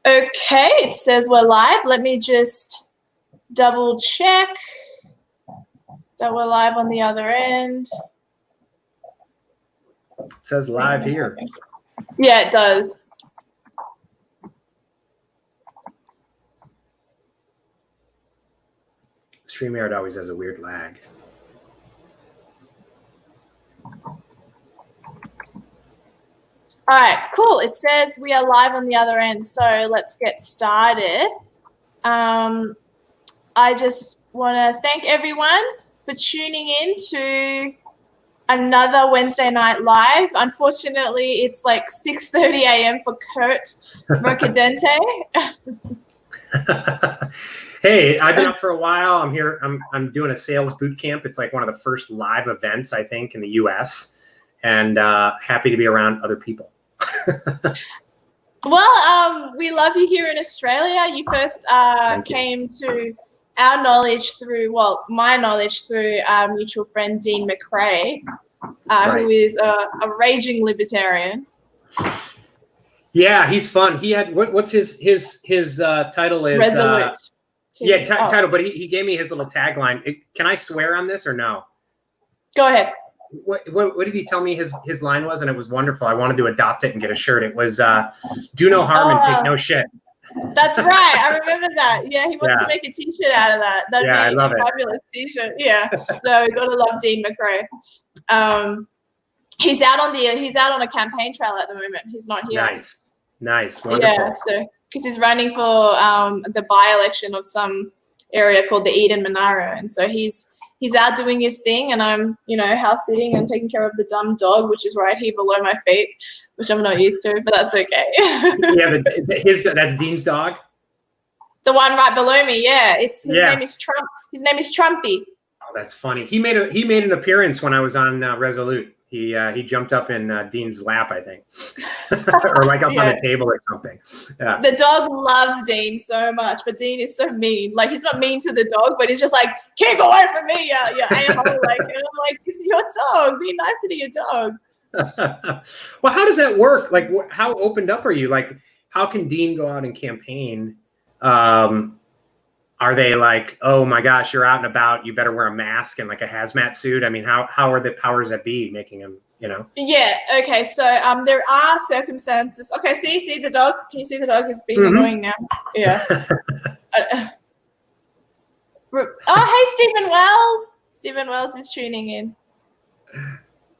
Okay, it says we're live. Let me just double check that we're live on the other end. It says live here. Yeah, it does. StreamYard always has a weird lag. All right, cool. It says we are live on the other end, so let's get started. I just want to thank everyone for tuning in to another Wednesday night live. Unfortunately, it's like 6:30 a.m. for Curt Mercadante. Hey, I've been up for a while. I'm here. I'm doing a sales boot camp. It's like one of the first live events, I think, in the U.S. And happy to be around other people. Well, we love you here in Australia. You first came to our knowledge through, well, my knowledge through our mutual friend Dean McRae, who is a raging libertarian. Yeah, he's fun. He had what's his title is Resolute. Title. But he gave me his little tagline. Can I swear on this or no? Go ahead. What did he tell me his line was? And it was wonderful. I wanted to adopt it and get a shirt. It was do no harm and take no shit. That's right. I remember that. Yeah, he wants to make a T-shirt out of that. That'd be I love a fabulous T-shirt. Yeah. No, we gotta love Dean McRae. He's out on a campaign trail at the moment. He's not here. Nice, wonderful. Yeah, so because he's running for the by-election of some area called the Eden Monaro, and so he's out doing his thing, and I'm, house sitting and taking care of the dumb dog, which is right here below my feet, which I'm not used to, but that's okay. Yeah, that's Dean's dog. The one right below me, yeah. His name is Trump. His name is Trumpy. Oh, that's funny. He made an appearance when I was on Resolute. He jumped up in Dean's lap, I think, or like up on the table or something. Yeah. The dog loves Dean so much, but Dean is so mean. Like, he's not mean to the dog, but he's just like, keep away from me, you animal. Like, and I'm like, it's your dog. Be nicer to your dog. Well, how does that work? Like, how opened up are you? Like, how can Dean go out and campaign? Are they like, oh my gosh, you're out and about, you better wear a mask and like a hazmat suit? I mean, how are the powers that be making him, Yeah, okay, so there are circumstances. Okay, see the dog? Can you see the dog is being annoying now? Yeah. Hey, Stephen Wells. Stephen Wells is tuning in.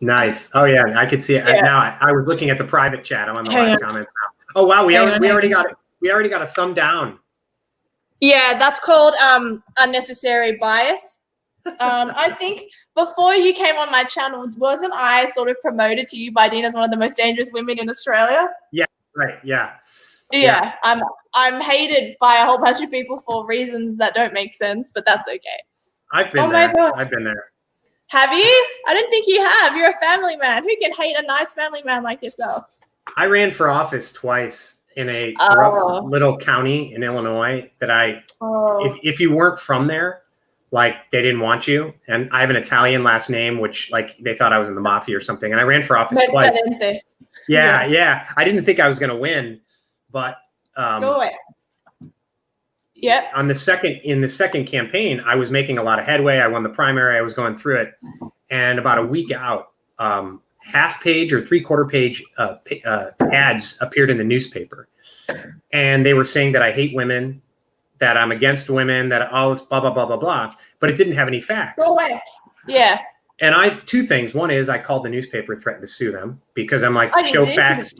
Nice. Oh yeah, I could see it. Yeah. Now I was looking at the private chat. I'm on the live comments now. Oh wow, we already got it. We already got a thumb down. Yeah, that's called unnecessary bias. I think before you came on my channel, wasn't I sort of promoted to you by Dean as one of the most dangerous women in Australia? Yeah, right. Yeah. Yeah. I'm hated by a whole bunch of people for reasons that don't make sense, but that's okay. I've been there. God. I've been there. Have you? I didn't think you have. You're a family man. Who can hate a nice family man like yourself? I ran for office twice in a corrupt little county in Illinois that if you weren't from there, like they didn't want you. And I have an Italian last name, which like they thought I was in the mafia or something. And I ran for office twice. Yeah. I didn't think I was going to win, but go away. Yeah. In the second campaign, I was making a lot of headway. I won the primary. I was going through it, and about a week out, half-page or three-quarter-page ads appeared in the newspaper, and they were saying that I hate women, that I'm against women, that all this blah blah blah blah blah. But it didn't have any facts. Go away. Yeah. And two things. One is I called the newspaper, threatened to sue them because I'm like, show facts.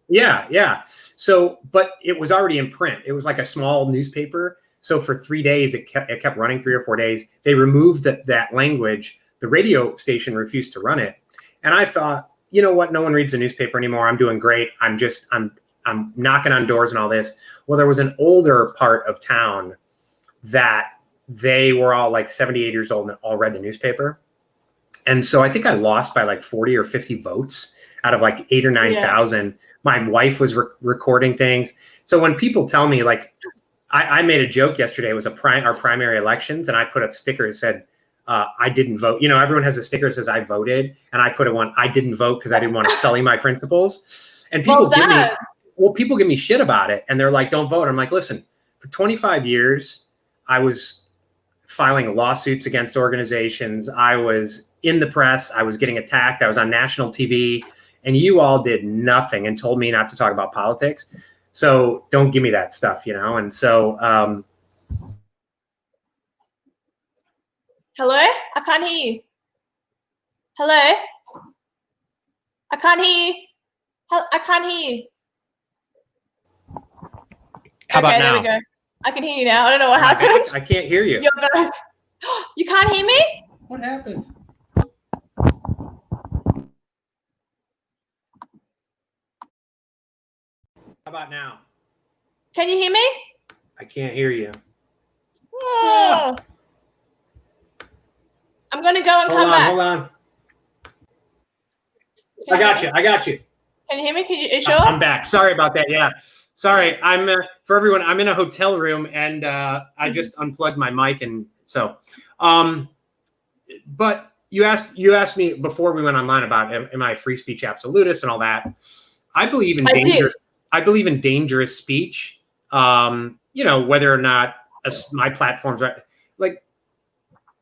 Yeah. So, but it was already in print. It was like a small newspaper. So for 3 days, it kept running, 3 or 4 days. They removed that language. The radio station refused to run it. And I thought, you know what? No one reads the newspaper anymore. I'm doing great. I'm knocking on doors and all this. Well, there was an older part of town that they were all like 78 years old and all read the newspaper. And so I think I lost by like 40 or 50 votes out of like 8,000 or 9,000. My wife was recording things. So when people tell me, like, I made a joke yesterday. It was our primary elections, and I put up stickers that said, I didn't vote. Everyone has a sticker that says I voted, and I put one, I didn't vote because I didn't want to sully my principles. And people give me, well, people give me shit about it, and they're like, don't vote. I'm like, listen, for 25 years, I was filing lawsuits against organizations. I was in the press. I was getting attacked. I was on national TV, and you all did nothing and told me not to talk about politics. So don't give me that stuff, you know? And so, hello? I can't hear you. Hello? I can't hear you. I can't hear you. How about now? There we go. I can hear you now. I don't know what happened. I can't hear you. You're back. You can't hear me? What happened? How about now? Can you hear me? I can't hear you. Oh. I'm going to go and come back. Hold on. I got you. Can you hear me? Are you sure? I'm back. Sorry about that. Yeah. Sorry. I'm for everyone. I'm in a hotel room and I just unplugged my mic, and so. But you asked me before we went online about am I a free speech absolutist and all that. I believe in dangerous speech. You know, whether or not my platform's right, like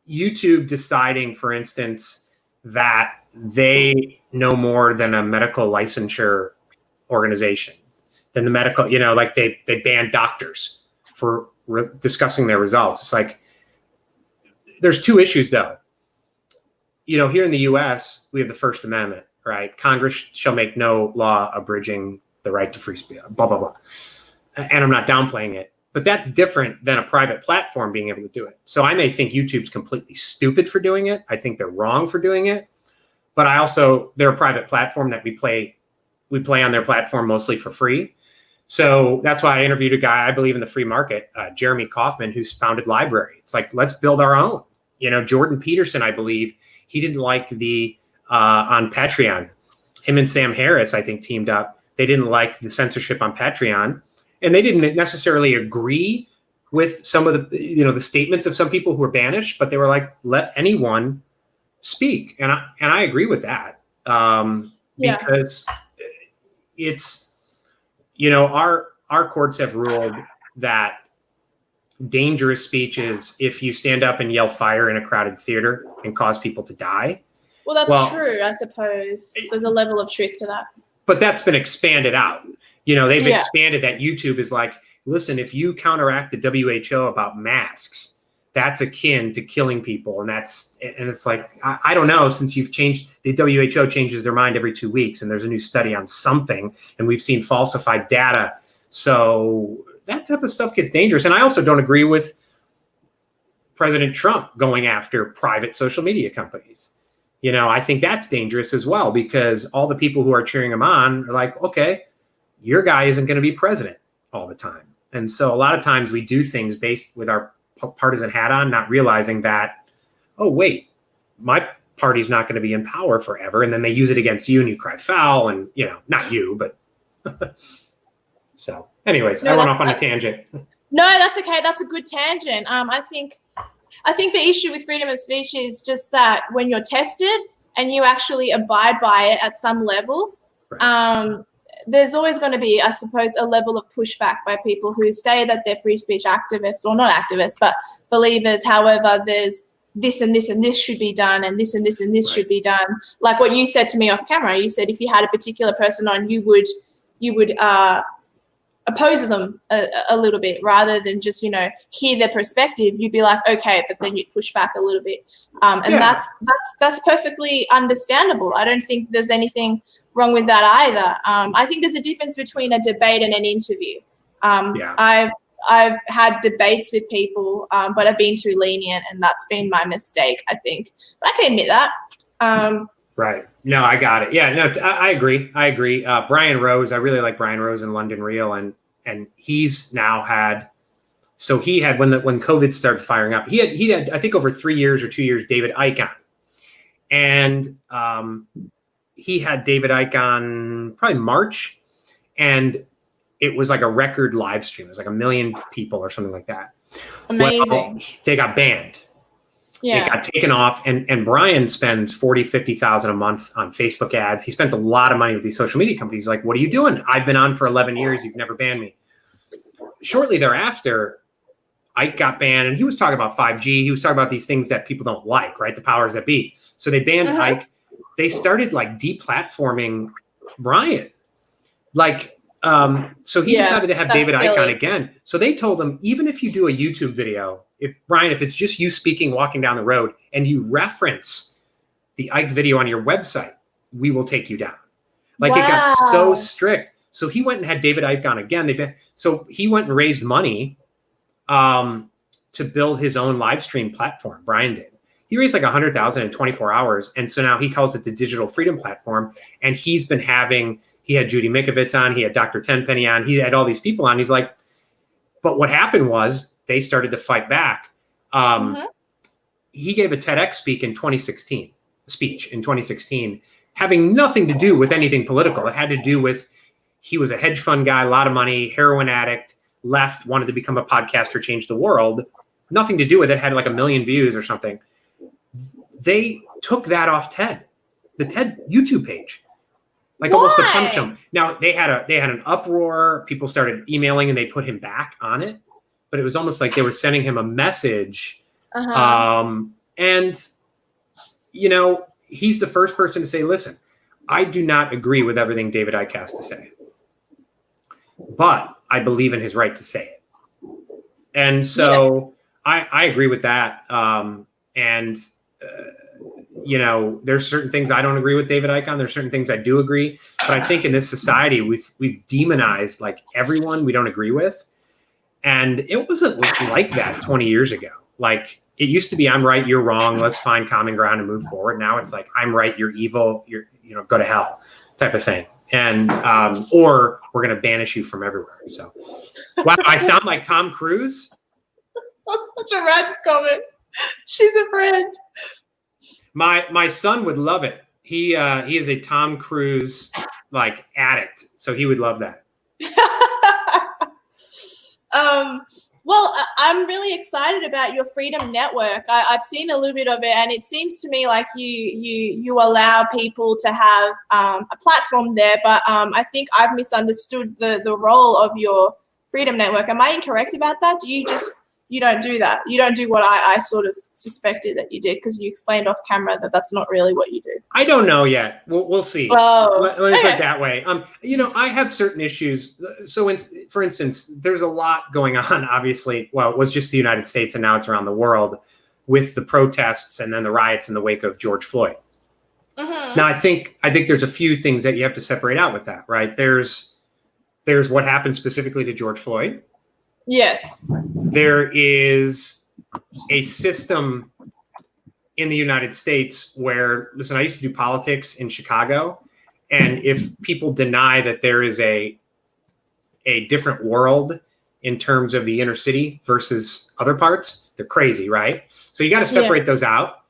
YouTube deciding, for instance, that they know more than a medical licensure organization, than the medical, you know, like they ban doctors for discussing their results. It's like, there's two issues though. You know, here in the US, we have the First Amendment, right? Congress shall make no law abridging the right to free speech, blah, blah, blah. And I'm not downplaying it, but that's different than a private platform being able to do it. So I may think YouTube's completely stupid for doing it. I think they're wrong for doing it. But they're a private platform that we play on their platform mostly for free. So that's why I interviewed a guy, I believe in the free market, Jeremy Kauffman, who's founded Library. It's like, let's build our own. You know, Jordan Peterson, I believe, he didn't like the, on Patreon, him and Sam Harris, I think, teamed up. They didn't like the censorship on Patreon. And they didn't necessarily agree with some of the, you know, the statements of some people who were banished, but they were like, let anyone speak. And I agree with that. Because it's, you know, our courts have ruled that dangerous speech is if you stand up and yell fire in a crowded theater and cause people to die. Well, that's true, I suppose. There's a level of truth to that. But that's been expanded out. You know, they've expanded that. YouTube is like, listen, if you counteract the WHO about masks, that's akin to killing people. And it's like, I don't know, since you've changed, the WHO changes their mind every 2 weeks and there's a new study on something and we've seen falsified data. So that type of stuff gets dangerous. And I also don't agree with President Trump going after private social media companies. You know, I think that's dangerous as well, because all the people who are cheering him on are like, okay, your guy isn't going to be president all the time. And so a lot of times we do things based with our partisan hat on, not realizing that, oh, wait, my party's not going to be in power forever. And then they use it against you and you cry foul and, you know, not you, but so anyways, I went off on a tangent. No, that's okay. That's a good tangent. I think the issue with freedom of speech is just that when you're tested and you actually abide by it at some level, right. There's always going to be, I suppose, a level of pushback by people who say that they're free speech activists, or not activists, but believers. However, there's this and this and this should be done, and this and this and this right. should be done. Like what you said to me off camera, you said if you had a particular person on, you would oppose them a little bit rather than just, you know, hear their perspective. You'd be like, okay, but then you'd push back a little bit. And that's perfectly understandable. I don't think there's anything wrong with that either. I think there's a difference between a debate and an interview. I've had debates with people, but I've been too lenient, and that's been my mistake, I think. But I can admit that. Right. No, I got it. Yeah, no, I agree. Brian Rose, I really like Brian Rose in London Real, and he's now had, so he had, when COVID started firing up, he had I think over 3 years or 2 years, David Icke on. And he had David Icke on probably March, and it was like a record live stream. It was like 1 million people or something like that. Amazing. Well, they got banned. Yeah. It got taken off, and Brian spends 40, 50,000 a month on Facebook ads. He spends a lot of money with these social media companies. Like, what are you doing? I've been on for 11 years. You've never banned me. Shortly thereafter, Ike got banned, and he was talking about 5G. He was talking about these things that people don't like, right? The powers that be. So they banned Ike. They started like deplatforming Brian. Like, so he decided to have David Icke on again. So they told him, even if you do a YouTube video, if it's just you speaking, walking down the road, and you reference the Icke video on your website, we will take you down. Like, it got so strict. So he went and had David Icke on again. So he went and raised money to build his own live stream platform. Brian did. He raised like 100,000 in 24 hours. And so now he calls it the Digital Freedom Platform. And he had Judy Mikovits on, he had Dr. Tenpenny on, he had all these people on. He's like, but what happened was they started to fight back. He gave a TEDx speech in 2016, having nothing to do with anything political. It had to do with, he was a hedge fund guy, a lot of money, heroin addict, left, wanted to become a podcaster, change the world. Nothing to do with it, had like 1 million views or something. They took that off TED, the TED YouTube page. Like, almost to punish him. Now they had an uproar. People started emailing, and they put him back on it. But it was almost like they were sending him a message. And he's the first person to say, "Listen, I do not agree with everything David Icke has to say, but I believe in his right to say it." And so I agree with that. There's certain things I don't agree with David Icke on. There's certain things I do agree. But I think in this society, we've demonized like everyone we don't agree with. And it wasn't like that 20 years ago. Like, it used to be, I'm right, you're wrong. Let's find common ground and move forward. Now it's like, I'm right, you're evil. Go to hell type of thing. And, or we're going to banish you from everywhere. So, wow, I sound like Tom Cruise. That's such a radical comment. She's a friend. My son would love it. He is a Tom Cruise like addict, so he would love that. Well, I'm really excited about your Freedom Network. I've seen a little bit of it, and it seems to me like you allow people to have a platform there. But I think I've misunderstood the role of your Freedom Network. Am I incorrect about that? You don't do that. You don't do what I sort of suspected that you did, because you explained off camera that that's not really what you do. I don't know yet. We'll see. Let me put it that way. I have certain issues. So, for instance, there's a lot going on, obviously. Well, it was just the United States, and now it's around the world with the protests and then the riots in the wake of George Floyd. Now, I think there's a few things that you have to separate out with that, right? There's what happened specifically to George Floyd. Yes. There is a system in the United States where, listen, I used to do politics in Chicago, and if people deny that there is a different world in terms of the inner city versus other parts, they're crazy, right? So you got to separate those out.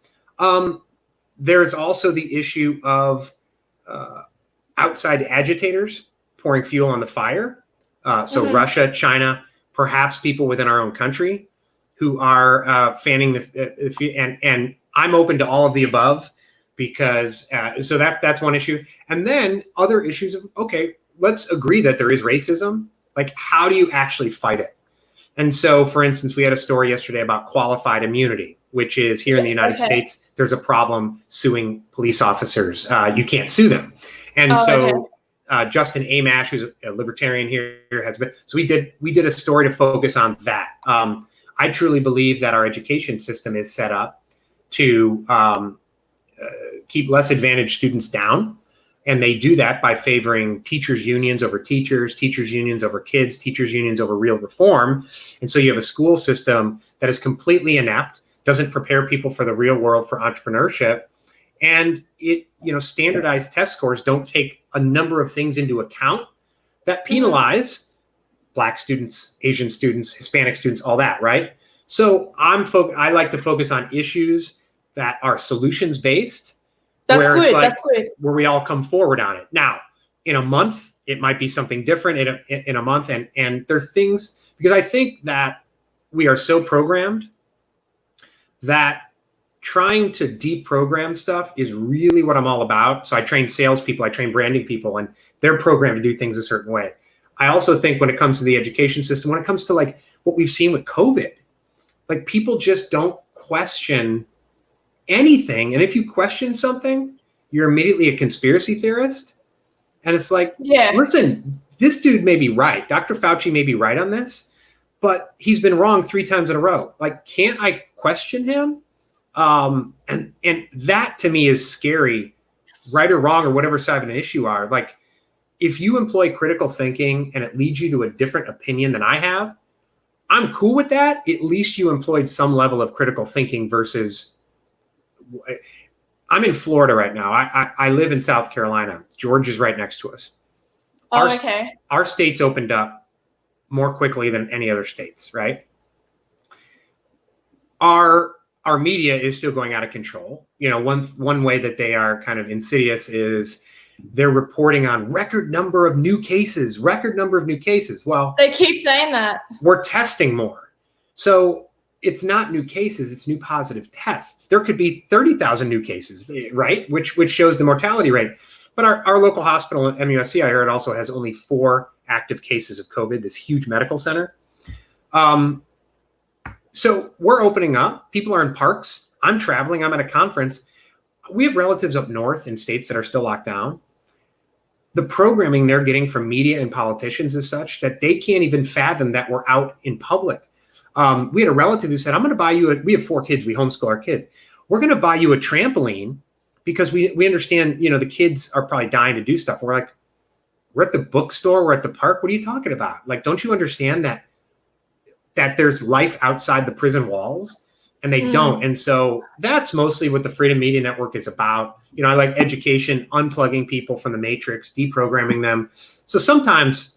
There's also the issue of outside agitators pouring fuel on the fire. So Russia, China, perhaps people within our own country who are fanning and I'm open to all of the above, because so that's one issue. And then other issues of, okay, let's agree that there is racism. Like, how do you actually fight it? And so, for instance, we had a story yesterday about qualified immunity, which is here in the United States, there's a problem suing police officers. You can't sue them. And Justin Amash, who's a libertarian here, has been. So we did a story to focus on that. I truly believe that our education system is set up to keep less advantaged students down, and they do that by favoring teachers' unions over teachers unions over kids, teachers' unions over real reform. And so you have a school system that is completely inept, doesn't prepare people for the real world, for entrepreneurship. And standardized test scores don't take a number of things into account that penalize Black students, Asian students, Hispanic students, all that, right? So I like to focus on issues that are solutions based. That's good. That's good. Where we all come forward on it. Now, in a month, it might be something different in a month, and there are things, because I think that we are so programmed that trying to deprogram stuff is really what I'm all about. So I train salespeople, I train branding people, and they're programmed to do things a certain way. I also think when it comes to the education system, when it comes to like what we've seen with COVID, like people just don't question anything. And if you question something, you're immediately a conspiracy theorist. And it's like, listen, this dude may be right. Dr. Fauci may be right on this, but he's been wrong 3 times in a row. Like, can't I question him? And that to me is scary, right or wrong, or whatever side of an issue are. Like, if you employ critical thinking and it leads you to a different opinion than I have, I'm cool with that. At least you employed some level of critical thinking versus, I'm in Florida right now. I live in South Carolina. Georgia's right next to us. Our state's opened up more quickly than any other states, right? Our media is still going out of control. You know, one way that they are kind of insidious is they're reporting on record number of new cases. Well, they keep saying that. We're testing more. So it's not new cases, it's new positive tests. There could be 30,000 new cases, right? Which shows the mortality rate. But our local hospital at MUSC, I heard, also has only 4 active cases of COVID, this huge medical center. So we're opening up. People are in parks. I'm traveling. I'm at a conference. We have relatives up north in states that are still locked down. The programming they're getting from media and politicians is such that they can't even fathom that we're out in public. We had a relative who said, I'm going to buy you we have 4 kids. We homeschool our kids. We're going to buy you a trampoline because we understand, you know, the kids are probably dying to do stuff. And we're like, we're at the bookstore. We're at the park. What are you talking about? Like, don't you understand that there's life outside the prison walls? And they don't. And so that's mostly what the Freedom Media Network is about. You know, I like education, unplugging people from the matrix, deprogramming them. So sometimes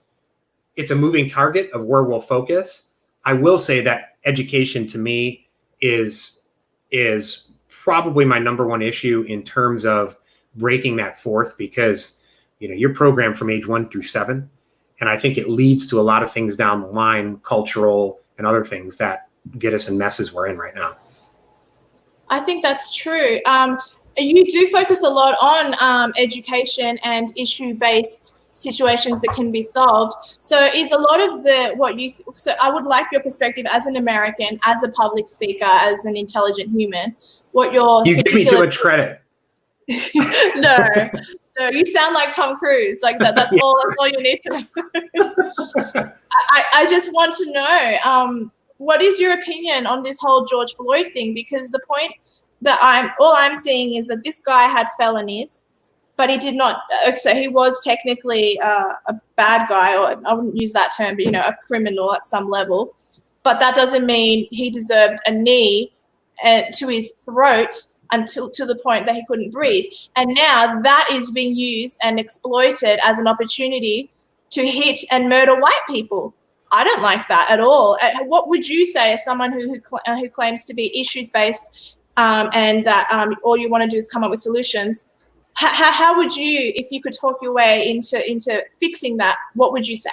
it's a moving target of where we'll focus. I will say that education to me is probably my number one issue in terms of breaking that fourth, because, you know, you're programmed from age 1 through 7. And I think it leads to a lot of things down the line, cultural and other things that get us in messes we're in right now. I think that's true. You do focus a lot on education and issue-based situations that can be solved. So is a lot of so I would like your perspective as an American, as a public speaker, as an intelligent human, You give me too much credit. No, you sound like Tom Cruise. Like that's all you need to know. I just want to know, what is your opinion on this whole George Floyd thing? Because the point that I'm seeing is that this guy had felonies, but he did not. So he was technically a bad guy, or I wouldn't use that term, but, you know, a criminal at some level. But that doesn't mean he deserved a knee to his throat until to the point that he couldn't breathe. And now that is being used and exploited as an opportunity to hit and murder white people. I don't like that at all. What would you say as someone who claims to be issues-based and that all you want to do is come up with solutions? How would you, if you could talk your way into fixing that, what would you say?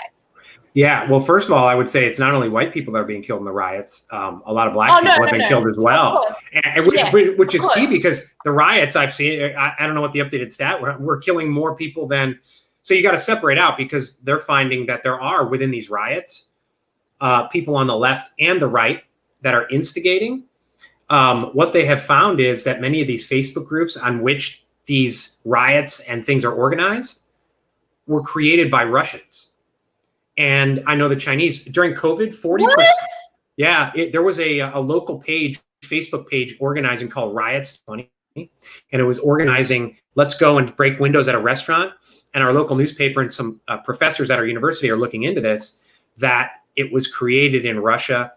Yeah, well, first of all, I would say it's not only white people that are being killed in the riots. A lot of black people have been killed as well, and which is key, because the riots I've seen, I don't know what the updated stat, we're killing more people than, so you got to separate out, because they're finding that there are within these riots people on the left and the right that are instigating. What they have found is that many of these Facebook groups on which these riots and things are organized were created by Russians. And I know the Chinese during COVID, 40%. What? Yeah, there was a local page, Facebook page organizing called Riots 20. And it was organizing, let's go and break windows at a restaurant. And our local newspaper and some professors at our university are looking into this, that it was created in Russia.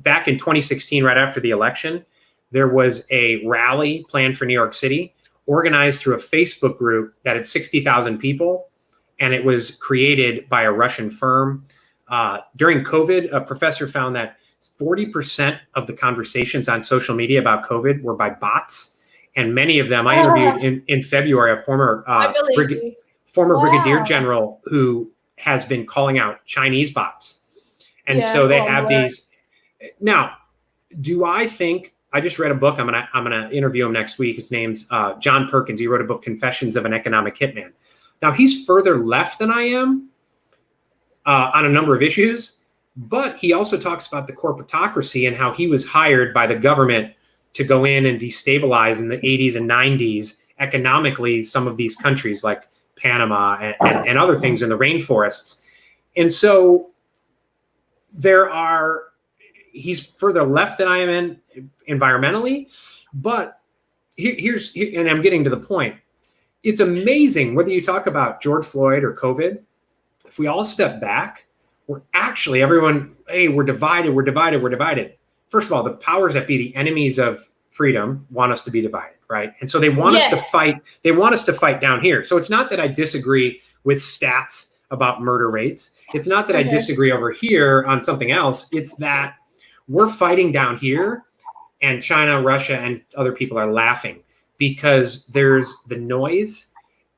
Back in 2016, right after the election, there was a rally planned for New York City, organized through a Facebook group that had 60,000 people. And it was created by a Russian firm. During COVID, a professor found that 40% of the conversations on social media about COVID were by bots. And many of them, I interviewed in February, a former brigadier general who has been calling out Chinese bots. And so they have these. Now, do I think I just read a book. I'm gonna interview him next week. His name's John Perkins. He wrote a book, Confessions of an Economic Hitman. Now he's further left than I am on a number of issues, but he also talks about the corporatocracy and how he was hired by the government to go in and destabilize in the 80s and 90s economically some of these countries like Panama and other things in the rainforests. And so he's further left than I am in environmentally, but and I'm getting to the point. It's amazing whether you talk about George Floyd or COVID, if we all step back, we're actually we're divided. First of all, the powers that be, the enemies of freedom, want us to be divided, right? And so they want us to fight. They want us to fight down here. So it's not that I disagree with stats about murder rates. It's not that I disagree over here on something else. It's that we're fighting down here, and China, Russia, and other people are laughing because there's the noise,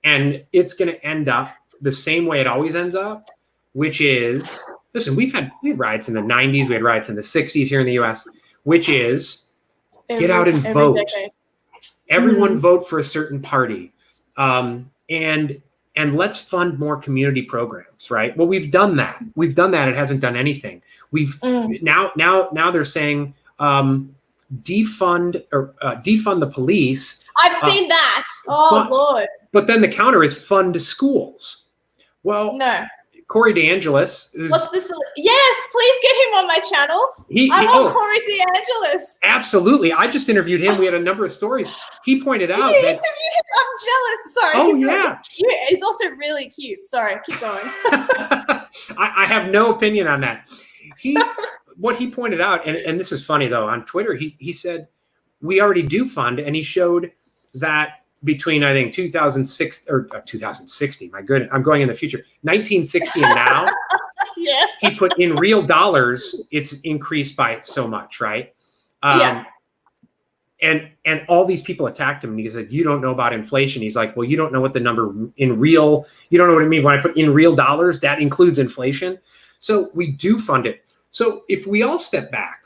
and it's going to end up the same way it always ends up, which is, listen, we had riots in the 90s, we had riots in the 60s here in the US, which is get out and vote. Everyone vote for a certain party. And let's fund more community programs, right? Well, we've done that. It hasn't done anything. Now they're saying defund the police. I've seen that. Lord. But then the counter is fund schools. Well, no. Corey DeAngelis. What's this? Yes, please get him on my channel. I want Corey DeAngelis. Absolutely. I just interviewed him. We had a number of stories. He pointed out. You interviewed him? I'm jealous. Sorry. Oh, yeah. He's cute. He's also really cute. Sorry, keep going. I have no opinion on that. What he pointed out, and this is funny though, on Twitter, he said, we already do fund, and he showed that between, I think, 2006 or 2060, my goodness, I'm going in the future, 1960 and now, yeah. He put in real dollars, it's increased by so much, right? And all these people attacked him, and he said, you don't know about inflation. He's like, well, you don't know what the number you don't know what I mean. When I put in real dollars, that includes inflation. So we do fund it. So if we all step back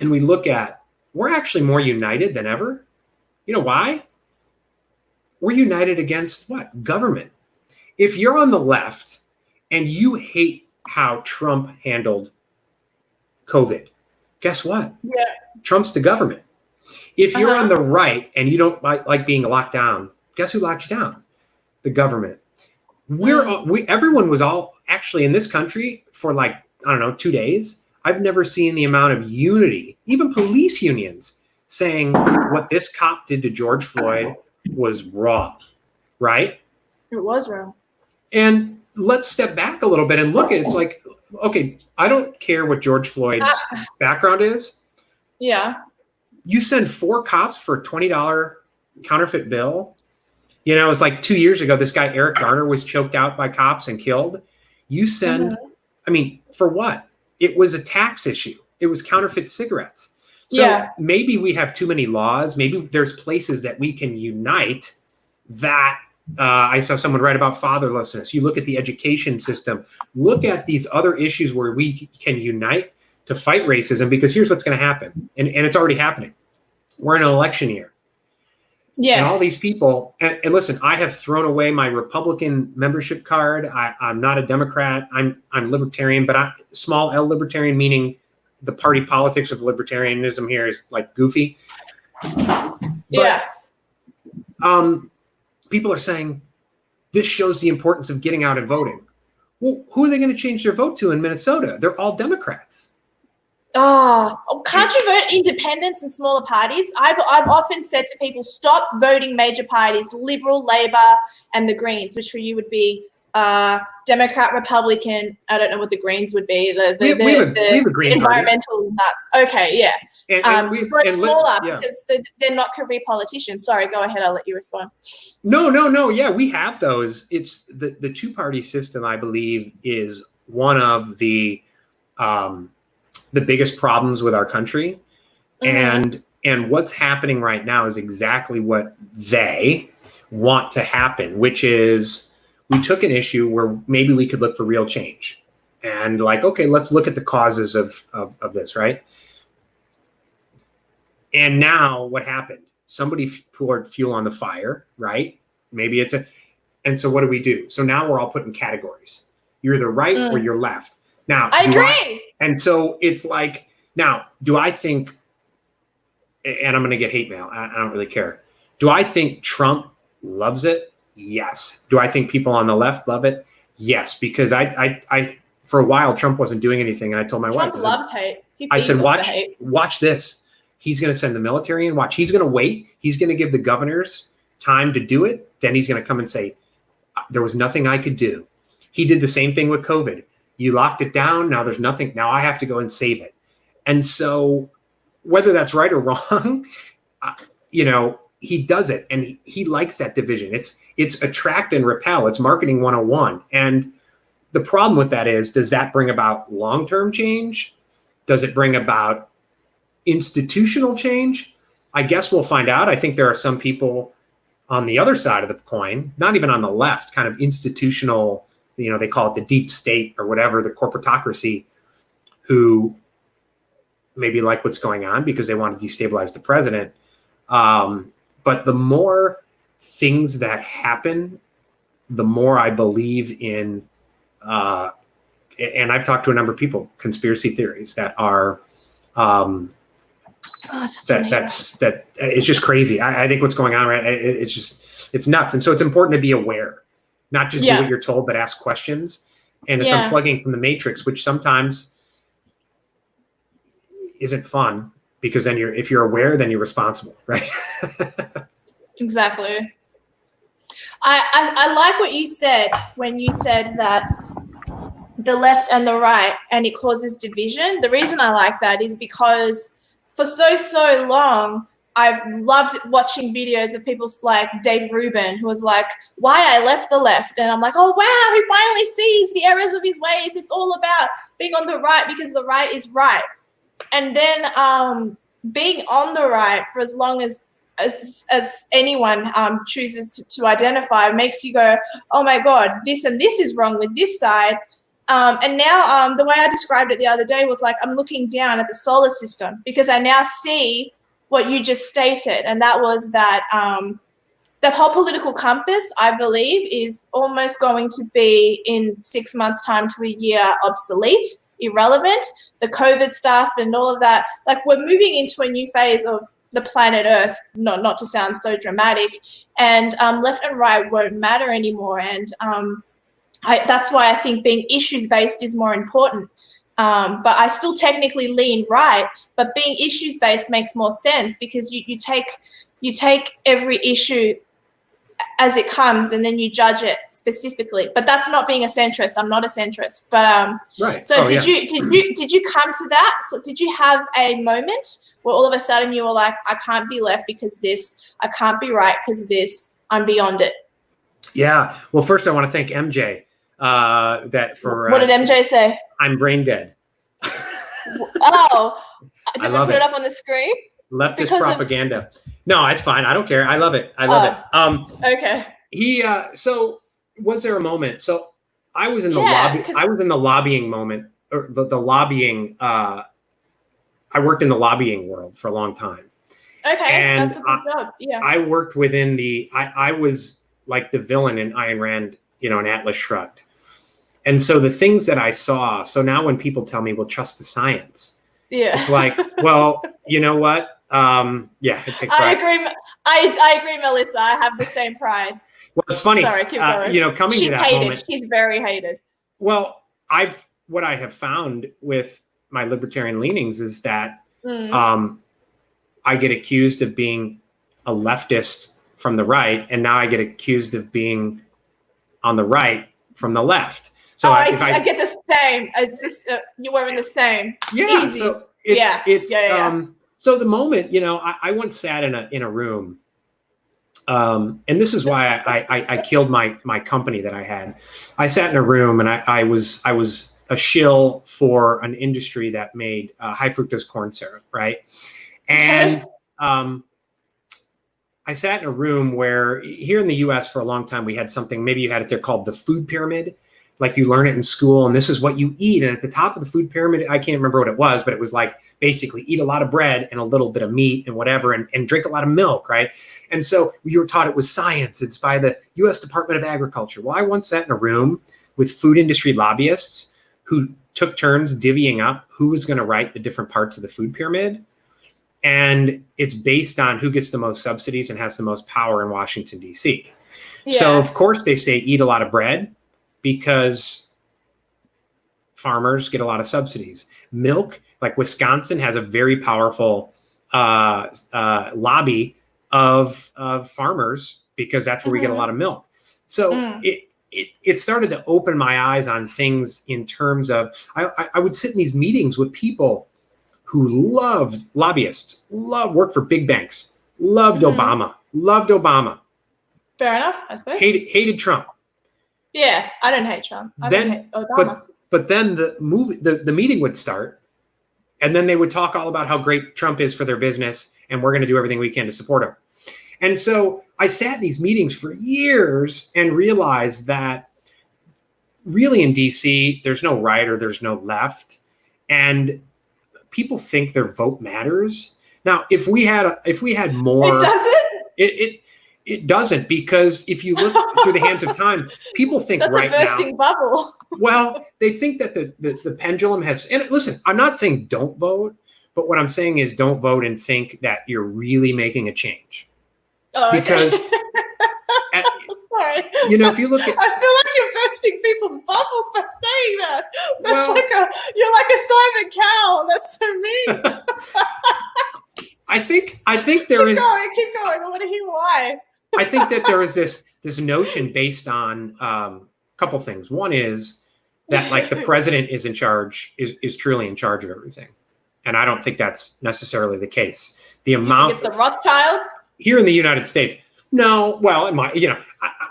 and we look at, we're actually more united than ever. You know why? We're united against what? Government. If you're on the left and you hate how Trump handled COVID, guess what? Yeah. Trump's the government. If you're on the right and you don't like being locked down, guess who locked you down? The government. Everyone was all actually in this country for 2 days. I've never seen the amount of unity, even police unions saying what this cop did to George Floyd was wrong, right? It was wrong. And let's step back a little bit and look at it. It's like, okay, I don't care what George Floyd's background is. Yeah. You send 4 cops for a $20 counterfeit bill. You know, it's like 2 years ago, this guy, Eric Garner, was choked out by cops and killed. You send, I mean, for what? It was a tax issue. It was counterfeit cigarettes. So maybe we have too many laws. Maybe there's places that we can unite that. I saw someone write about fatherlessness. You look at the education system. Look at these other issues where we can unite to fight racism, because here's what's going to happen. And it's already happening. We're in an election year. Yes. And all these people, and listen, I have thrown away my Republican membership card. I'm not a Democrat. I'm libertarian, but small L libertarian, meaning the party politics of libertarianism here is like goofy. But, people are saying this shows the importance of getting out and voting. Well, who are they going to change their vote to in Minnesota? They're all Democrats. Can't you vote independents and smaller parties? I've often said to people, stop voting major parties, Liberal, Labor, and the Greens, which for you would be Democrat, Republican. I don't know what the Greens would be. We have a Green environmental party. Nuts. Okay, yeah. But smaller because they're not career politicians. Sorry, go ahead. I'll let you respond. No. Yeah, we have those. It's the two-party system, I believe, is one of the biggest problems with our country. And what's happening right now is exactly what they want to happen, which is we took an issue where maybe we could look for real change and okay, let's look at the causes of this, right? And now what happened? Somebody poured fuel on the fire, right? Maybe it's and so what do we do? So now we're all put in categories. You're the right or you're left. Now, I agree. And so it's like, now, do I think, and I'm going to get hate mail. I don't really care. Do I think Trump loves it? Yes. Do I think people on the left love it? Yes. Because I for a while, Trump wasn't doing anything. And I told my wife. Trump loves hate. I said, watch this. He's going to send the military in. Watch. He's going to wait. He's going to give the governors time to do it. Then he's going to come and say, there was nothing I could do. He did the same thing with COVID. You locked it down. Now there's nothing. Now I have to go and save it. And so whether that's right or wrong, he does it. And he likes that division. It's attract and repel. It's marketing 101. And the problem with that is, does that bring about long-term change? Does it bring about institutional change? I guess we'll find out. I think there are some people on the other side of the coin, not even on the left, kind of institutional, they call it the deep state or whatever, the corporatocracy, who maybe like what's going on because they want to destabilize the president. But the more things that happen, the more I believe in, and I've talked to a number of people, conspiracy theories that are, that it's just crazy. I think what's going on, right? It's nuts. And so it's important to be aware, not just do what you're told, but ask questions. And it's unplugging from the matrix, which sometimes isn't fun, because then if you're aware, then you're responsible, right? Exactly. I like what you said when you said that the left and the right, and it causes division. The reason I like that is because for so long, I've loved watching videos of people like Dave Rubin, who was like, why I left the left. And I'm like, oh, wow, he finally sees the errors of his ways. It's all about being on the right because the right is right. And then being on the right for as long as anyone chooses to identify makes you go, oh my God, this and this is wrong with this side. And now the way I described it the other day was like, I'm looking down at the solar system because I now see what you just stated. And that was that the whole political compass, I believe, is almost going to be in 6 months' time to a year obsolete, irrelevant. The COVID stuff and all of that, like we're moving into a new phase of the planet Earth, not to sound so dramatic, and left and right won't matter anymore. And that's why I think being issues-based is more important. But I still technically lean right, but being issues-based makes more sense because you take every issue as it comes and then you judge it specifically. But that's not being a centrist. I'm not a centrist. But right. So did you come to that? So did you have a moment where all of a sudden you were like, I can't be left because this, I can't be right because this, I'm beyond it? Yeah. Well, first I want to thank MJ. What did MJ say? I'm brain dead. Oh, did we put it up on the screen? Leftist propaganda. No, it's fine. I don't care. I love it. I love it. Okay. So was there a moment? So I was in the lobby. I was in the lobbying moment, or the lobbying. I worked in the lobbying world for a long time. Okay, and that's a good job. Yeah. I worked within I was like the villain in Ayn Rand, in Atlas Shrugged. And so the things that I saw, so now when people tell me, well, trust the science. Yeah. It's like, well, you know what? It takes pride. I agree. I agree, Melissa. I have the same pride. Well, it's funny. Sorry, keep going. Coming She's to that hated. moment. She's very hated. Well, what I have found with my libertarian leanings is that I get accused of being a leftist from the right, and now I get accused of being on the right from the left. So I get the same. It's just you're wearing the same. Yeah. Easy. So it's so the moment, I once sat in a room, and this is why I killed my company that I had. I sat in a room and I was a shill for an industry that made high fructose corn syrup, right? And I sat in a room where here in the US for a long time, we had something, maybe you had it there, called the food pyramid. like you learn it in school, and this is what you eat. And at the top of the food pyramid, I can't remember what it was, but it was like basically eat a lot of bread and a little bit of meat and whatever, and drink a lot of milk, right? And so you were taught it was science. It's by the U.S. Department of Agriculture. Well, I once sat in a room with food industry lobbyists who took turns divvying up who was going to write the different parts of the food pyramid. And it's based on who gets the most subsidies and has the most power in Washington, D.C. Yeah. So, of course, they say eat a lot of bread because farmers get a lot of subsidies. Milk, like Wisconsin, has a very powerful lobby of farmers because that's where we get a lot of milk. So it started to open my eyes on things in terms of, I would sit in these meetings with people who loved lobbyists, worked for big banks, loved Obama. Fair enough, I suppose. Hated Trump. Yeah, I don't hate Trump. I don't hate Obama. But then the meeting would start, and then they would talk all about how great Trump is for their business, and we're going to do everything we can to support him. And so I sat in these meetings for years and realized that really in DC, there's no right or there's no left, and people think their vote matters. Now, if we had more, it doesn't. It doesn't, because if you look through the hands of time, people think that's right now. That's a bursting bubble. Well, they think that the pendulum has. And listen, I'm not saying don't vote, but what I'm saying is don't vote and think that you're really making a change. Oh, okay. Because sorry. You know, if you look at, I feel like you're bursting people's bubbles by saying that. That's you're like a Simon Cowell. That's so mean. I think there is. Keep going. I want to hear why. I think that there is this notion based on a couple things. One is that like the president is in charge, is truly in charge of everything, and I don't think that's necessarily the case. The amount it's the Rothschilds here in the United States. No, well,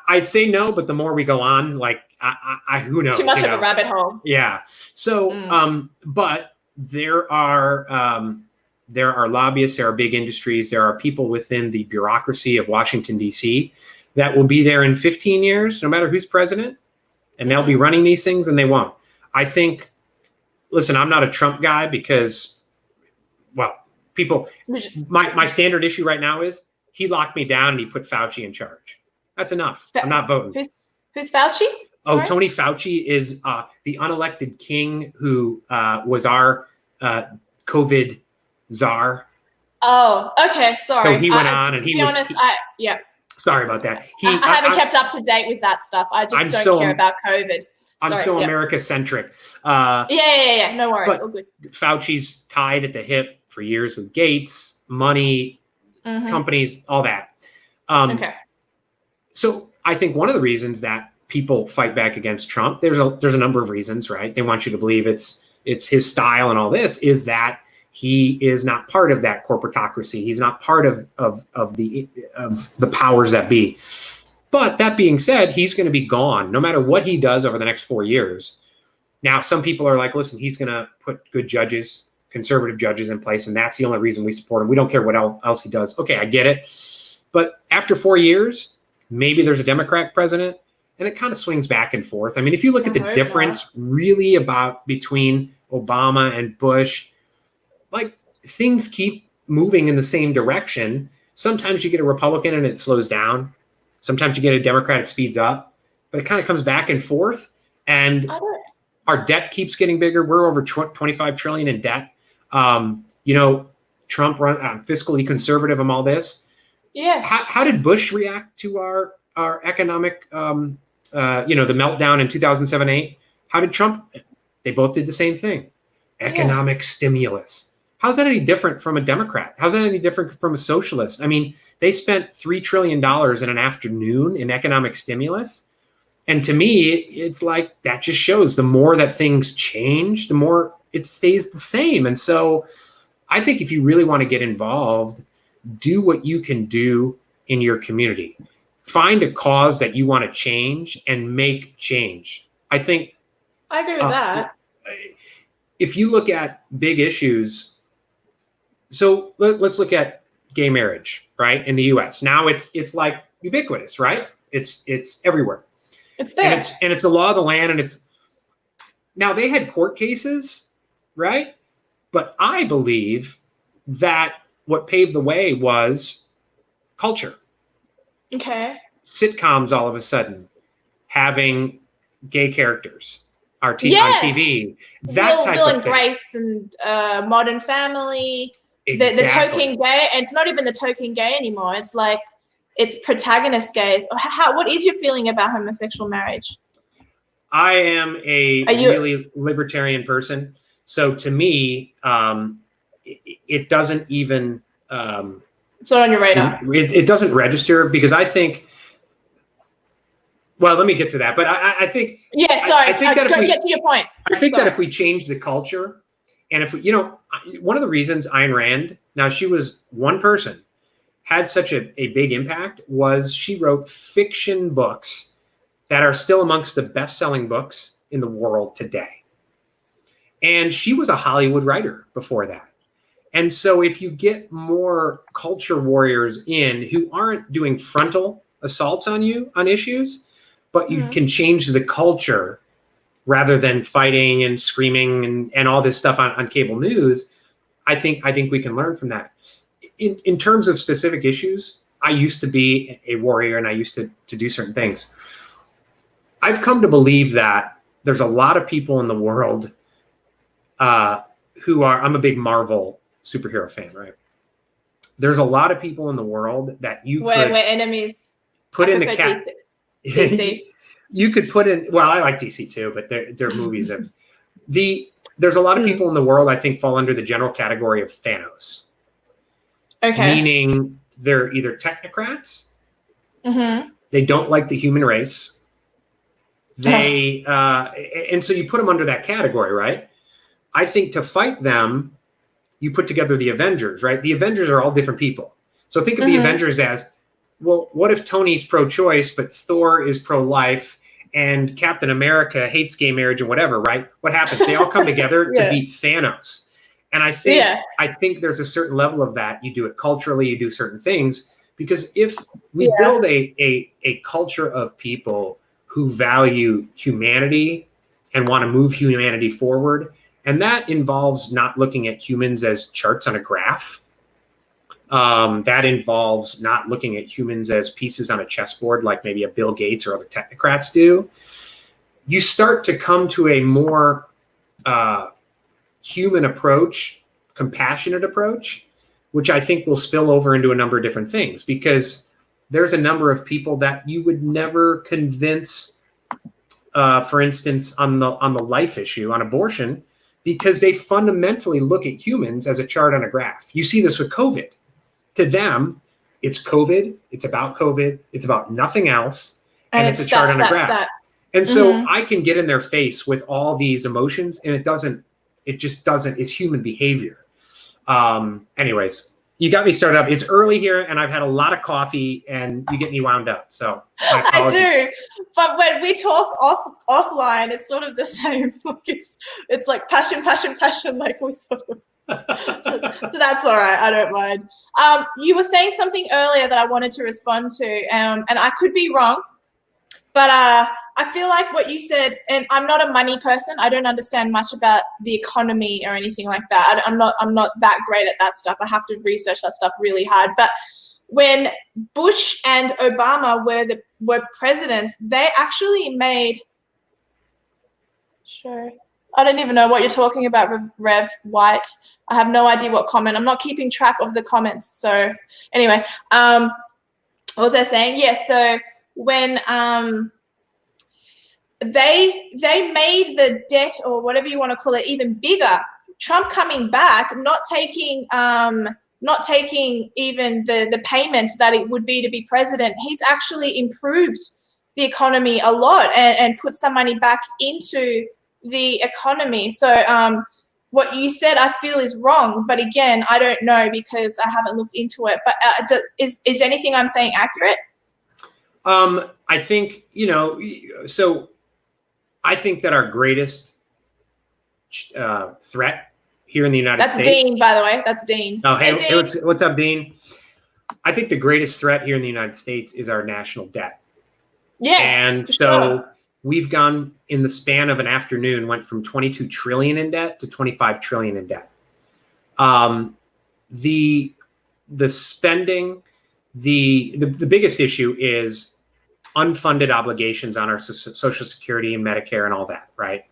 I'd say no, but the more we go on, like I who knows? Too much of a rabbit hole. Yeah. So, but there are lobbyists, there are big industries, there are people within the bureaucracy of Washington, D.C. that will be there in 15 years, no matter who's president, and they'll be running these things, and they won't. I think, listen, I'm not a Trump guy because, well, my standard issue right now is he locked me down and he put Fauci in charge. That's enough. I'm not voting. Who's Fauci? Sorry? Oh, Tony Fauci is the unelected king who was our COVID czar. Oh, okay. Sorry. So he went on and he was. To be honest, yeah. Sorry about that. I haven't kept up to date with that stuff. I just don't care about COVID. I'm America-centric. Yeah. No worries. All good. Fauci's tied at the hip for years with Gates, money, companies, all that. Okay. So I think one of the reasons that people fight back against Trump, there's a number of reasons, right? They want you to believe it's his style and all this, is that he is not part of that corporatocracy. He's not part of the powers that be. But that being said, he's going to be gone no matter what he does over the next 4 years. Now, some people are like, listen, he's going to put good judges, conservative judges in place, and that's the only reason we support him. We don't care what else he does. Okay, I get it. But after 4 years, maybe there's a Democrat president, and it kind of swings back and forth. I mean, if you look at the difference really between Obama and Bush, like things keep moving in the same direction. Sometimes you get a Republican and it slows down. Sometimes you get a Democrat, it speeds up, but it kind of comes back and forth. And our debt keeps getting bigger. We're over 25 trillion in debt. Trump run fiscally conservative and all this. Yeah. How did Bush react to our economic, the meltdown in 2007-8? How did Trump? They both did the same thing. Economic stimulus. How's that any different from a Democrat? How's that any different from a socialist? I mean, they spent $3 trillion in an afternoon in economic stimulus. And to me, it's like that just shows the more that things change, the more it stays the same. And so I think if you really want to get involved, do what you can do in your community. Find a cause that you want to change and make change. I think I agree with that. If you look at big issues, so let's look at gay marriage, right? In the US. Now it's like ubiquitous, right? It's everywhere. It's there. And it's a law of the land, and it's now they had court cases, right? But I believe that what paved the way was culture. Okay. Sitcoms all of a sudden having gay characters on TV. That type Will of and thing. Grace and Modern Family. Exactly. The token gay, and it's not even the token gay anymore. It's like it's protagonist gays. What is your feeling about homosexual marriage? I am a really libertarian person. So to me, it doesn't even... it's not on your radar. It doesn't register because I think... Well, let me get to that. But I think... Yeah, sorry. I think that if we get to your point. I think that if we change the culture, and if we... one of the reasons Ayn Rand, now she was one person, had such a big impact was she wrote fiction books that are still amongst the best-selling books in the world today. And she was a Hollywood writer before that. And so if you get more culture warriors in who aren't doing frontal assaults on you on issues, but you can change the culture rather than fighting and screaming and all this stuff on cable news, I think we can learn from that. In terms of specific issues, I used to be a warrior and I used to do certain things. I've come to believe that there's a lot of people in the world who are... I'm a big Marvel superhero fan, right? There's a lot of people in the world that we're enemies. Put in the cat. DC. You could put in... Well, I like DC too, but they're movies of... There's a lot of people in the world I think fall under the general category of Thanos. Okay. Meaning they're either technocrats, they don't like the human race, and so you put them under that category, right? I think to fight them, you put together the Avengers, right? The Avengers are all different people. So think of the Avengers as, well, what if Tony's pro-choice, but Thor is pro-life, and Captain America hates gay marriage and whatever, right? What happens? They all come together to beat Thanos. And I think there's a certain level of that. You do it culturally, you do certain things, because if we build a culture of people who value humanity and want to move humanity forward, and that involves not looking at humans as charts on a graph. That involves not looking at humans as pieces on a chessboard like maybe a Bill Gates or other technocrats do. You start to come to a more human approach, compassionate approach, which I think will spill over into a number of different things, because there's a number of people that you would never convince, for instance, on the life issue, on abortion, because they fundamentally look at humans as a chart on a graph. You see this with COVID. To them, it's COVID, it's about COVID, it's about nothing else, and it's a chart on a graph. And so I can get in their face with all these emotions, and it just doesn't, it's human behavior. Anyways, you got me started up. It's early here, and I've had a lot of coffee, and you get me wound up. So I do, but when we talk offline, it's sort of the same. Like it's like passion, like we sort of. So that's all right. I don't mind. You were saying something earlier that I wanted to respond to, and I could be wrong, but I feel like what you said, and I'm not a money person. I don't understand much about the economy or anything like that. I'm not that great at that stuff. I have to research that stuff really hard. But when Bush and Obama were presidents, they actually made... Sure. I don't even know what you're talking about, Rev White. I have no idea what comment. I'm not keeping track of the comments. So anyway, what was I saying? Yes. So when they made the debt, or whatever you want to call it, even bigger. Trump coming back, not taking even the payments that it would be to be president. He's actually improved the economy a lot and put some money back into the economy. So what you said, I feel, is wrong. But again, I don't know because I haven't looked into it. But is anything I'm saying accurate? I think, so I think that our greatest threat here in the United States. That's Dean, by the way. That's Dean. Oh, hey Dean. What's up, Dean? I think the greatest threat here in the United States is our national debt. Yes, and so we've gone in the span of an afternoon, went from 22 trillion in debt to 25 trillion in debt. The spending, the biggest issue is unfunded obligations on our Social Security and Medicare and all that, right?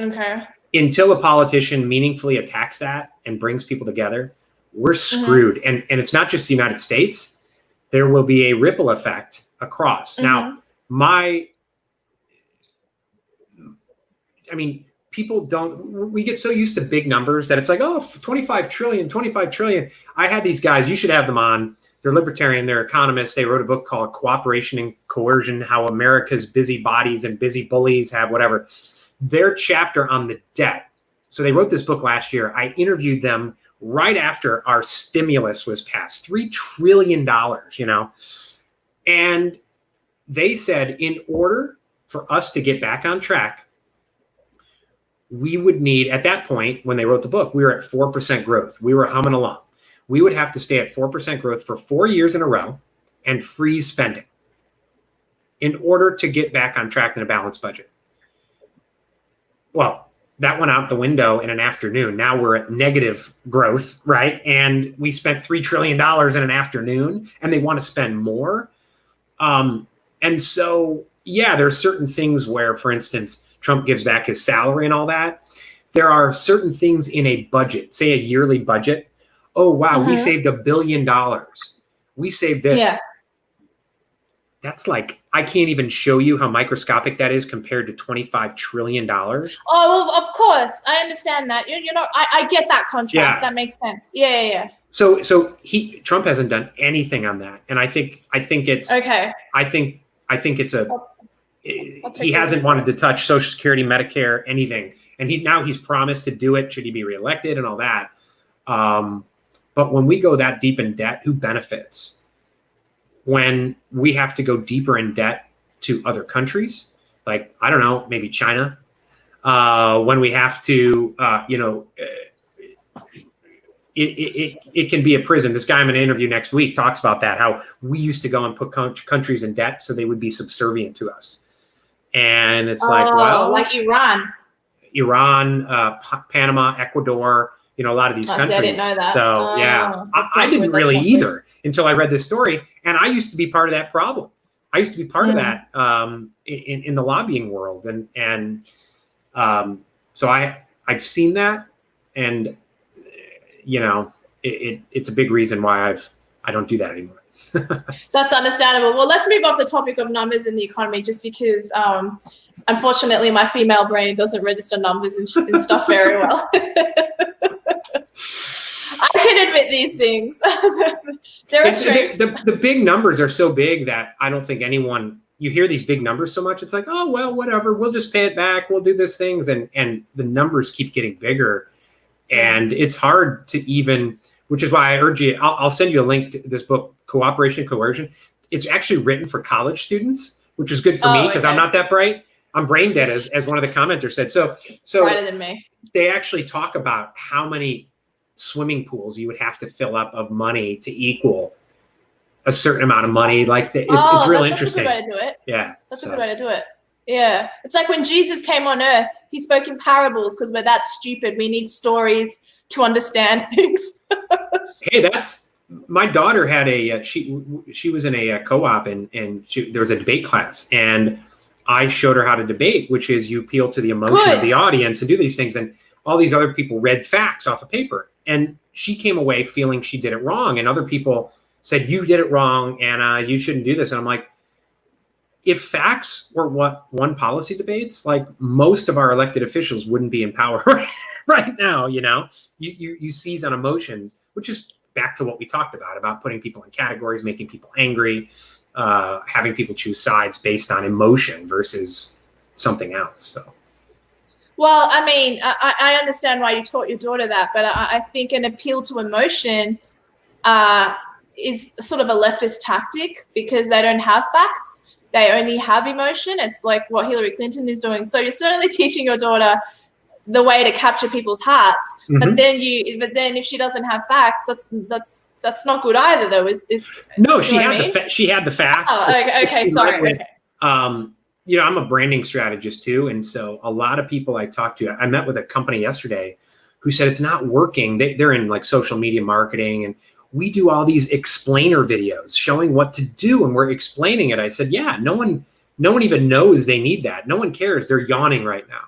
Okay. Until a politician meaningfully attacks that and brings people together, we're screwed. And it's not just the United States. There will be a ripple effect across. Now, people we get so used to big numbers that it's like, oh, 25 trillion. I had these guys, you should have them on. They're libertarian, they're economists. They wrote a book called Cooperation and Coercion, How America's Busy Bodies and Busy Bullies Have Whatever. Their chapter on the debt. So they wrote this book last year. I interviewed them right after our stimulus was passed, $3 trillion, and they said, in order for us to get back on track, we would need, at that point, when they wrote the book, we were at 4% growth. We were humming along. We would have to stay at 4% growth for 4 years in a row and freeze spending in order to get back on track in a balanced budget. Well, that went out the window in an afternoon. Now we're at negative growth, right? And we spent $3 trillion in an afternoon, and they want to spend more. And so, yeah, there are certain things where, for instance, Trump gives back his salary and all that. There are certain things in a budget, say a yearly budget. Oh, wow, we saved $1 billion. We saved this. Yeah. That's like, I can't even show you how microscopic that is compared to $25 trillion. Oh, well, of course. I understand that. I get that contrast. Yeah. That makes sense. Yeah. So Trump hasn't done anything on that. And I think it's okay. I think it's he hasn't wanted to touch Social Security, Medicare, anything. And he's promised to do it should he be reelected and all that. But when we go that deep in debt, who benefits? When we have to go deeper in debt to other countries, like, I don't know, maybe China, when we have to, it can be a prison. This guy I'm going to interview next week talks about that, how we used to go and put countries in debt so they would be subservient to us. And it's like, well, like Iran, Panama, Ecuador, a lot of these countries. I didn't know that. So yeah, I didn't really either until I read this story. And I used to be part of that problem. I used to be part of that in the lobbying world. And so I've seen that, and it's a big reason why I don't do that anymore. That's understandable. Well, let's move off the topic of numbers in the economy, just because unfortunately my female brain doesn't register numbers and stuff very well. I can admit these things. The big numbers are so big that I don't think anyone, you hear these big numbers so much, it's like, oh, well, whatever, we'll just pay it back, we'll do these things, and the numbers keep getting bigger, and it's hard to even, which is why I urge you, I'll send you a link to this book, Cooperation and Coercion. It's actually written for college students, which is good for me because I'm not that bright. I'm brain dead, as one of the commenters said. So brighter than me. They actually talk about how many swimming pools you would have to fill up of money to equal a certain amount of money. Like it's real interesting. That's a good way to do it. Yeah, that's a good way to do it. Yeah, it's like when Jesus came on earth, he spoke in parables because we're that stupid. We need stories to understand things. Hey, my daughter had she was in a co-op and there was a debate class, and I showed her how to debate, which is you appeal to the emotion of the audience and do these things. And all these other people read facts off of paper, and she came away feeling she did it wrong. And other people said, you did it wrong, Anna, you shouldn't do this. And I'm like, if facts were what won policy debates, like most of our elected officials wouldn't be in power right now. You seize on emotions, which is back to what we talked about putting people in categories, making people angry, having people choose sides based on emotion versus something else. So. Well, I mean, I understand why you taught your daughter that, but I think an appeal to emotion is sort of a leftist tactic because they don't have facts. They only have emotion. It's like what Hillary Clinton is doing. So you're certainly teaching your daughter the way to capture people's hearts. Mm-hmm. But then if she doesn't have facts, that's not good either, though. No, she had the facts. Oh, okay, sorry. I'm a branding strategist too. And so a lot of people I talk to, I met with a company yesterday who said it's not working. They're in like social media marketing, and we do all these explainer videos showing what to do, and we're explaining it. I said, yeah, no one even knows they need that. No one cares. They're yawning right now.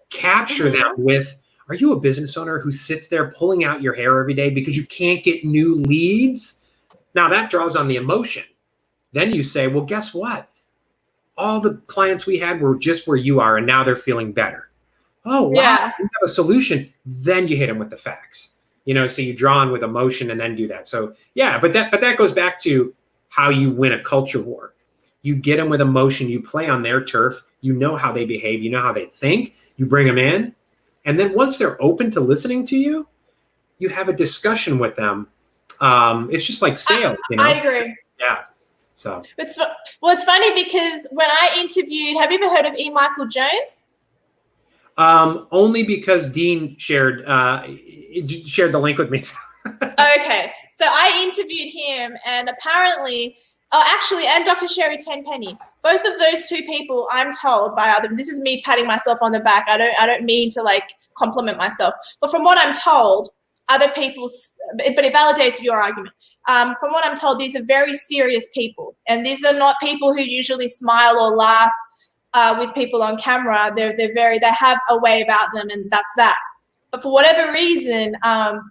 Capture them with, are you a business owner who sits there pulling out your hair every day because you can't get new leads? Now that draws on the emotion. Then you say, well, guess what? All the clients we had were just where you are, and now they're feeling better. Oh, wow, yeah. you have a solution. Then you hit them with the facts. So you draw on with emotion and then do that. So yeah, but that goes back to how you win a culture war. You get them with emotion. You play on their turf. You know how they behave. You know how they think. You bring them in, and then once they're open to listening to you, you have a discussion with them. It's just like sales. I agree. Yeah. So. It's funny because when I interviewed, have you ever heard of E. Michael Jones? Only because Dean shared the link with me. Okay, so I interviewed him, and apparently, and Dr. Sherry Tenpenny, both of those two people, I'm told by other. This is me patting myself on the back. I don't mean to like compliment myself, but from what I'm told, other people, but it validates your argument. From what I'm told, these are very serious people, and these are not people who usually smile or laugh with people on camera. They have a way about them, and that's that. But for whatever reason,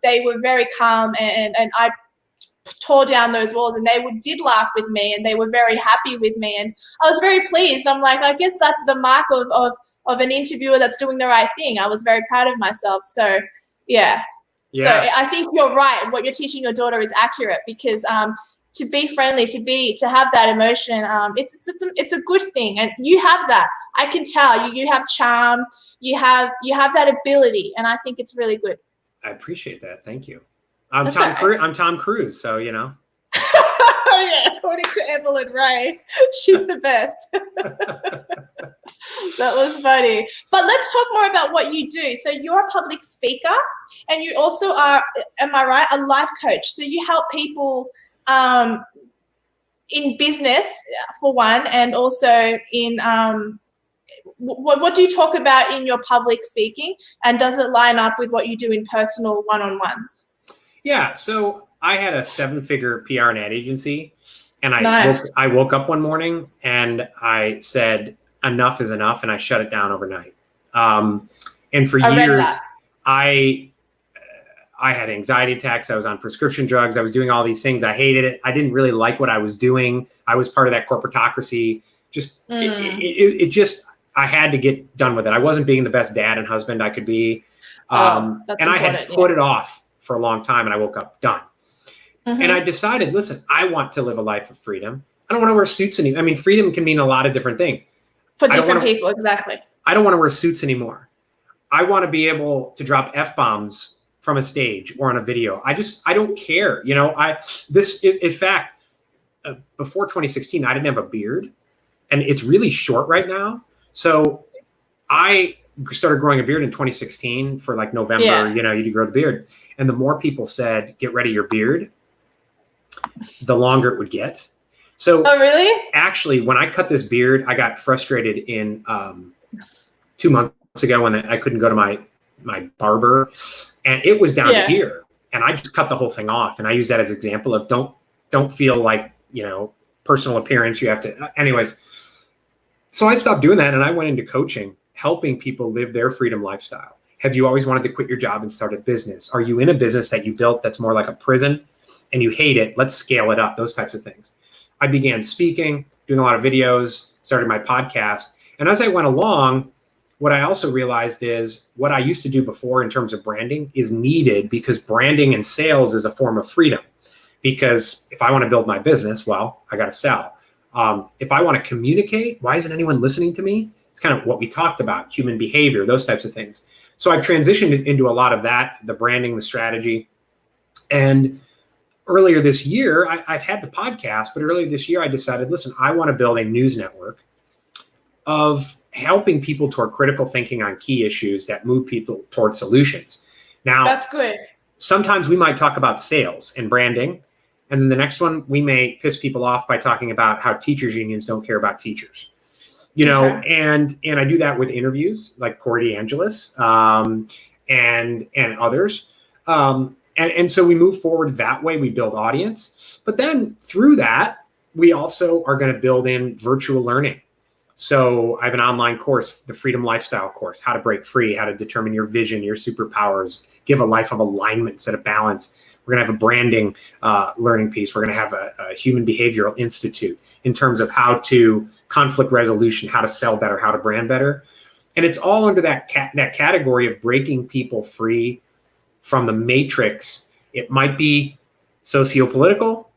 they were very calm, and I tore down those walls, and they did laugh with me, and they were very happy with me, and I was very pleased. I'm like, I guess that's the mark of an interviewer that's doing the right thing. I was very proud of myself. So yeah. So I think you're right. What you're teaching your daughter is accurate, because to be friendly, to have that emotion, it's a good thing, and you have that. I can tell you have charm, you have that ability, and I think it's really good. I appreciate that. Thank you. I'm Tom Cruise, so Oh yeah, according to Evelyn Ray, she's the best. That was funny. But let's talk more about what you do. So you're a public speaker, and you also are, am I right, a life coach. So you help people in business, for one, and also in what do you talk about in your public speaking, and does it line up with what you do in personal one-on-ones? Yeah, so I had a 7-figure PR and ad agency, and I woke up one morning and I said, enough is enough, and I shut it down overnight. And for years, I had anxiety attacks. I was on prescription drugs. I was doing all these things. I hated it. I didn't really like what I was doing. I was part of that corporatocracy. I had to get done with it. I wasn't being the best dad and husband I could be. And I had put it off for a long time, and I woke up done. And I decided, listen, I want to live a life of freedom. I don't want to wear suits anymore. I mean, freedom can mean a lot of different things. For different people, exactly. I don't want to wear suits anymore. I want to be able to drop F-bombs from a stage or on a video. I don't care. In fact, before 2016, I didn't have a beard, and it's really short right now. So I started growing a beard in 2016 for like November, you do grow the beard. And the more people said, get rid of your beard, the longer it would get. So really? Actually, when I cut this beard, I got frustrated in 2 months ago when I couldn't go to my barber, and it was down to here. And I just cut the whole thing off. And I use that as an example of don't feel like, personal appearance. You have to, anyways. So I stopped doing that, and I went into coaching, helping people live their freedom lifestyle. Have you always wanted to quit your job and start a business? Are you in a business that you built that's more like a prison and you hate it? Let's scale it up, those types of things. I began speaking, doing a lot of videos, started my podcast. And as I went along, what I also realized is what I used to do before in terms of branding is needed, because branding and sales is a form of freedom. Because if I want to build my business, well, I got to sell. If I want to communicate, why isn't anyone listening to me? It's kind of what we talked about, human behavior, those types of things. So I've transitioned into a lot of that, the branding, the strategy. And earlier this year, I've had the podcast, but earlier this year, I decided, listen, I want to build a news network of helping people toward critical thinking on key issues that move people toward solutions. Now, that's good. Sometimes we might talk about sales and branding. And then the next one, we may piss people off by talking about how teachers unions don't care about teachers. you know, and I do that with interviews like Corey DeAngelis, and others. And so we move forward that way. We build audience, but then through that, we also are going to build in virtual learning. So I have an online course, the Freedom Lifestyle course, how to break free, how to determine your vision, your superpowers, give a life of alignment instead of balance. We're going to have a branding learning piece. We're going to have a human behavioral institute in terms of how to conflict resolution, how to sell better, how to brand better. And it's all under that category of breaking people free from the matrix. It might be socio-political,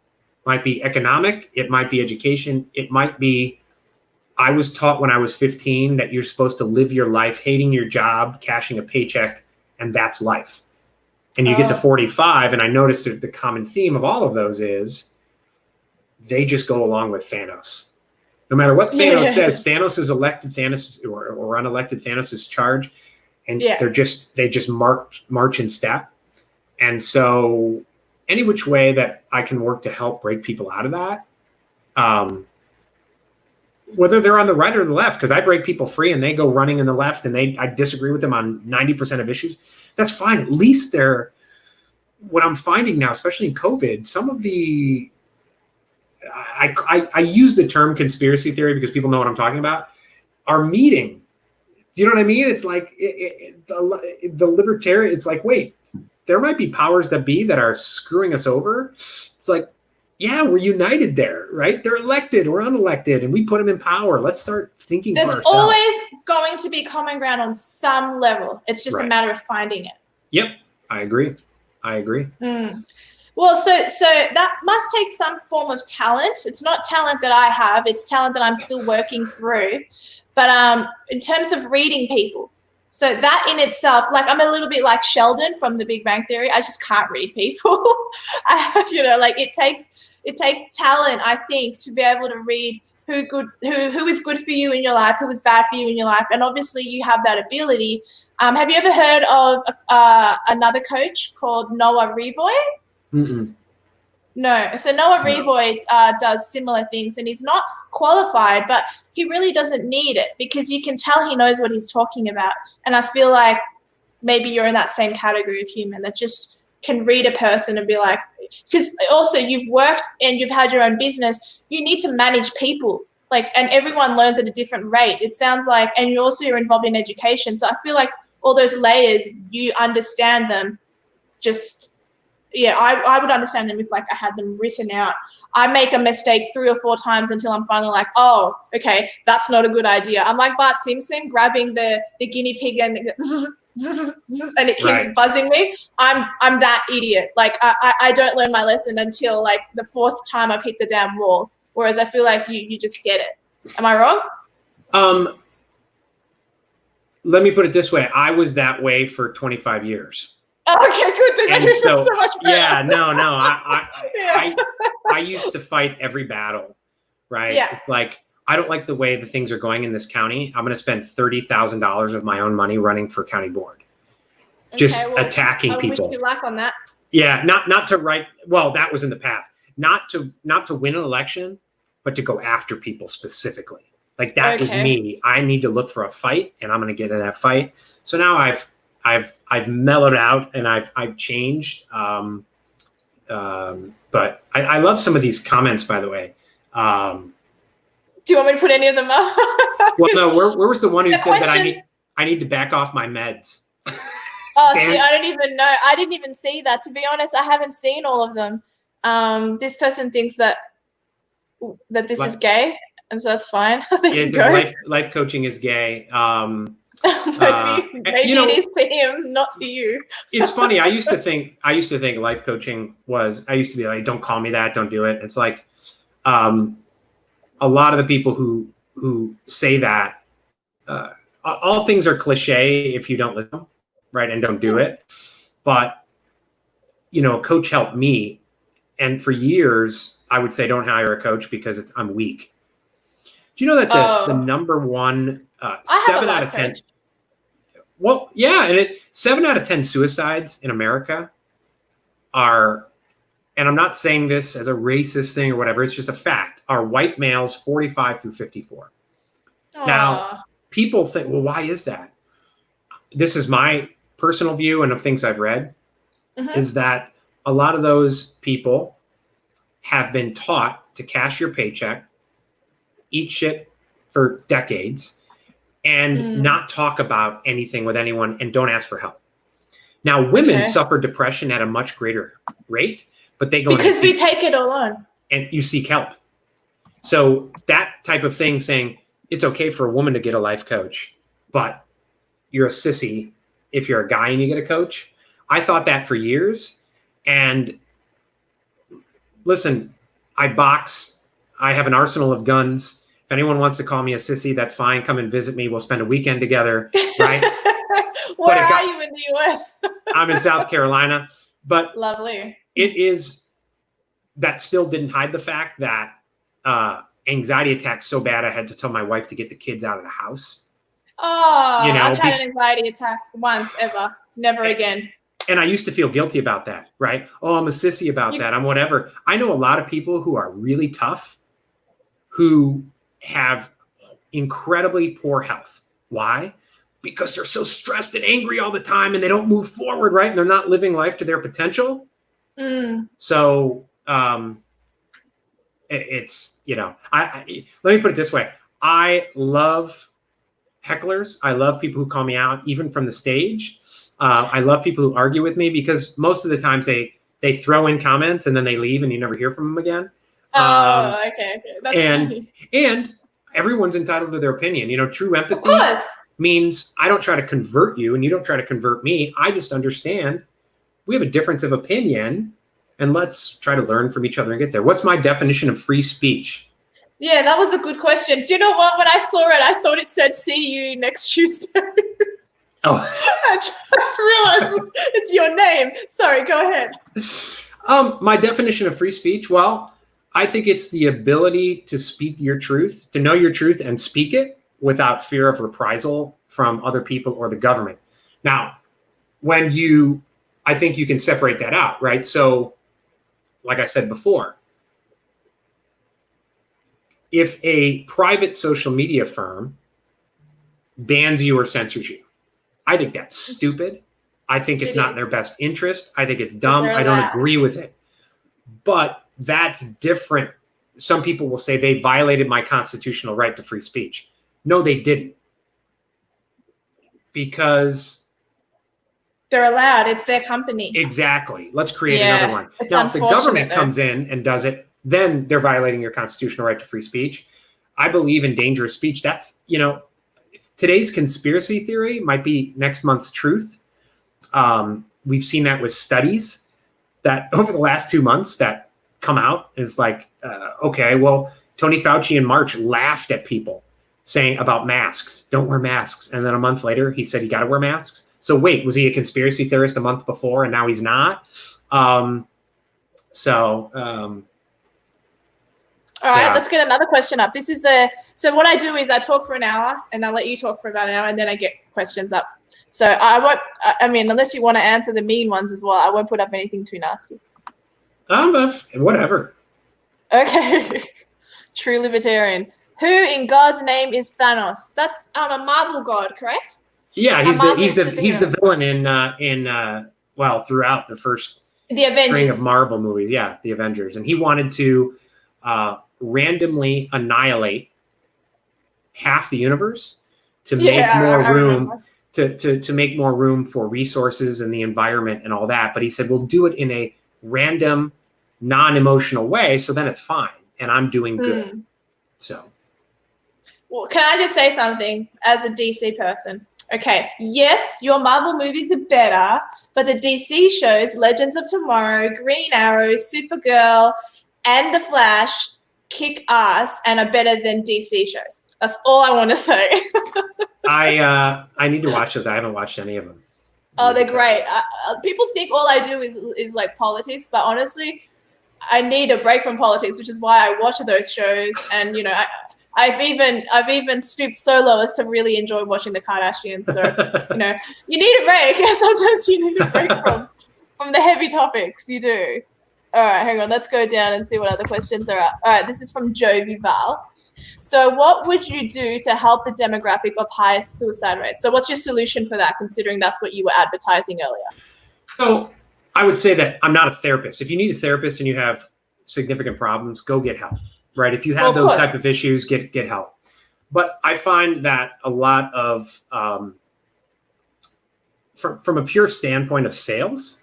might be economic, it might be education, it might be, I was taught when I was 15 that you're supposed to live your life hating your job, cashing a paycheck, and that's life. And you get to 45, and I noticed that the common theme of all of those is they just go along with Thanos. No matter what Thanos says, Thanos is elected, Thanos or unelected, Thanos is charged, and they just march in step. And so any which way that I can work to help break people out of that, whether they're on the right or the left, because I break people free and they go running in the left and I disagree with them on 90% of issues, that's fine. At least what I'm finding now, especially in COVID, some of the, I use the term conspiracy theory because people know what I'm talking about, are meeting. Do you know what I mean? It's like the libertarian, it's like, wait, there might be powers that be that are screwing us over. It's like, yeah, we're united there, right? They're elected or unelected, and we put them in power. Let's start thinking for ourselves. There's always going to be common ground on some level. It's just a matter of finding it. Yep, I agree. Well, so that must take some form of talent. It's not talent that I have. It's talent that I'm still working through. But in terms of reading people, so that in itself, like I'm a little bit like Sheldon from The Big Bang Theory. I just can't read people. Like it takes talent, I think, to be able to read who is good for you in your life, who is bad for you in your life, and obviously you have that ability. Have you ever heard of another coach called Noah Revoy? Mm-mm. No. So Noah Revoy does similar things, and he's not qualified, but he really doesn't need it because you can tell he knows what he's talking about. And I feel like maybe you're in that same category of human that just can read a person and be like, because also you've worked and you've had your own business, you need to manage people, and everyone learns at a different rate. It sounds like, and you're involved in education. So I feel like all those layers, you understand them. I would understand them if I had them written out. I make a mistake 3 or 4 times until I'm finally like, oh, okay, that's not a good idea. I'm like Bart Simpson grabbing the guinea pig and it keeps buzzing me. I'm that idiot. I don't learn my lesson until the 4th time I've hit the damn wall. Whereas I feel like you just get it. Am I wrong? Let me put it this way. I was that way for 25 years. Oh, okay, good. And so much better. Yeah, no. I used to fight every battle, right? Yeah. It's like, I don't like the way the things are going in this county. I'm going to spend $30,000 of my own money running for county board, attacking people. I wish you luck on that. Yeah, not to write. Well, that was in the past. Not to win an election, but to go after people specifically. Like that was me. I need to look for a fight, and I'm going to get in that fight. So now I've mellowed out and I've changed. But I love some of these comments, by the way. Do you want me to put any of them up? Well, no. Where was the one who said that I need to back off my meds? Oh, see, I don't even know. I didn't even see that. To be honest, I haven't seen all of them. This person thinks that this is gay, and so that's fine. Life coaching is gay. Maybe it is to him, not to you. It's funny. I used to think life coaching was. I used to be like, don't call me that. Don't do it. It's like, a lot of the people who say that, all things are cliche if you don't listen, right, and don't do it. But a coach helped me, and for years I would say don't hire a coach because I'm weak. Do you know that the number one 7 out of 10? Well, yeah, and 7 out of 10 suicides in America are, and I'm not saying this as a racist thing or whatever, it's just a fact, are white males 45 through 54. Now, people think, well, why is that? This is my personal view and of things I've read, is that a lot of those people have been taught to cash your paycheck, eat shit for decades, and not talk about anything with anyone and don't ask for help. Now, women suffer depression at a much greater rate, but they go because we take it all on. And you seek help. So that type of thing, saying it's okay for a woman to get a life coach, but you're a sissy if you're a guy and you get a coach. I thought that for years. And listen, I box. I have an arsenal of guns. If anyone wants to call me a sissy, that's fine. Come and visit me. We'll spend a weekend together, right? Where are you in the US? I'm in South Carolina. But lovely. It is, that still didn't hide the fact that anxiety attacks so bad I had to tell my wife to get the kids out of the house. Oh, you know, I've had an anxiety attack once ever. Never again. And I used to feel guilty about that, right? Oh, I'm a sissy about that. I'm whatever. I know a lot of people who are really tough who have incredibly poor health. Why? Because they're so stressed and angry all the time and they don't move forward, right? And they're not living life to their potential. So it's, you know, I let me put it this way. I love hecklers. I love people who call me out, even from the stage. I love people who argue with me because most of the times they throw in comments and then they leave and you never hear from them again. Okay. That's funny. And everyone's entitled to their opinion. You know, true empathy means I don't try to convert you and you don't try to convert me. I just understand we have a difference of opinion and let's try to learn from each other and get there. What's my definition of free speech? Yeah, that was a good question. Do you know what? When I saw it, I thought it said see you next Tuesday. Oh. I just realized it's your name. Sorry, go ahead. My definition of free speech, well, I think it's the ability to speak your truth, to know your truth and speak it without fear of reprisal from other people or the government. Now, I think you can separate that out, right? So, like I said before, if a private social media firm bans you or censors you, I think that's stupid. I think it's not in their best interest. I think it's dumb. I don't agree with it. But that's different. Some people will say they violated my constitutional right to free speech. No, they didn't. Because they're allowed. It's their company. Exactly. Let's create another one. Now, if the government comes in and does it, then they're violating your constitutional right to free speech. I believe in dangerous speech. That's, you know, today's conspiracy theory might be next month's truth. We've seen that with studies that over the last 2 months that come out. It's like, okay, well, Tony Fauci in March laughed at people saying about masks, don't wear masks. And then a month later, he said, you got to wear masks. So wait, was he a conspiracy theorist a month before and now he's not? All right, let's get another question up. So what I do is I talk for an hour and I'll let you talk for about an hour and then I get questions up. So I won't, unless you want to answer the mean ones as well, I won't put up anything too nasty. Whatever. Okay. True libertarian. Who in God's name is Thanos? That's a Marvel god, correct? Yeah, he's the villain throughout the first string of Marvel movies. Yeah, the Avengers, and he wanted to randomly annihilate half the universe to make more room to make more room for resources and the environment and all that. But he said, we'll do it in a random, non-emotional way, so then it's fine, and I'm doing good. So, well, can I just say something as a DC person? Okay, yes, your Marvel movies are better, but the DC shows, Legends of Tomorrow, Green Arrow, Supergirl, and The Flash kick ass and are better than DC shows. That's all I want to say. I need to watch those. I haven't watched any of them. Oh, they're great. People think all I do is like politics, but honestly, I need a break from politics, which is why I watch those shows. And you know, I've even stooped so low as to really enjoy watching the Kardashians. So you know, you need a break. Sometimes you need a break from the heavy topics. You do. All right, hang on. Let's go down and see what other questions are up. All right, this is from Joe Vival. So what would you do to help the demographic of highest suicide rates? So what's your solution for that, considering that's what you were advertising earlier? So I would say that I'm not a therapist. If you need a therapist and you have significant problems, go get help, right? If you have those type of issues, get help. But I find that a lot of, from a pure standpoint of sales,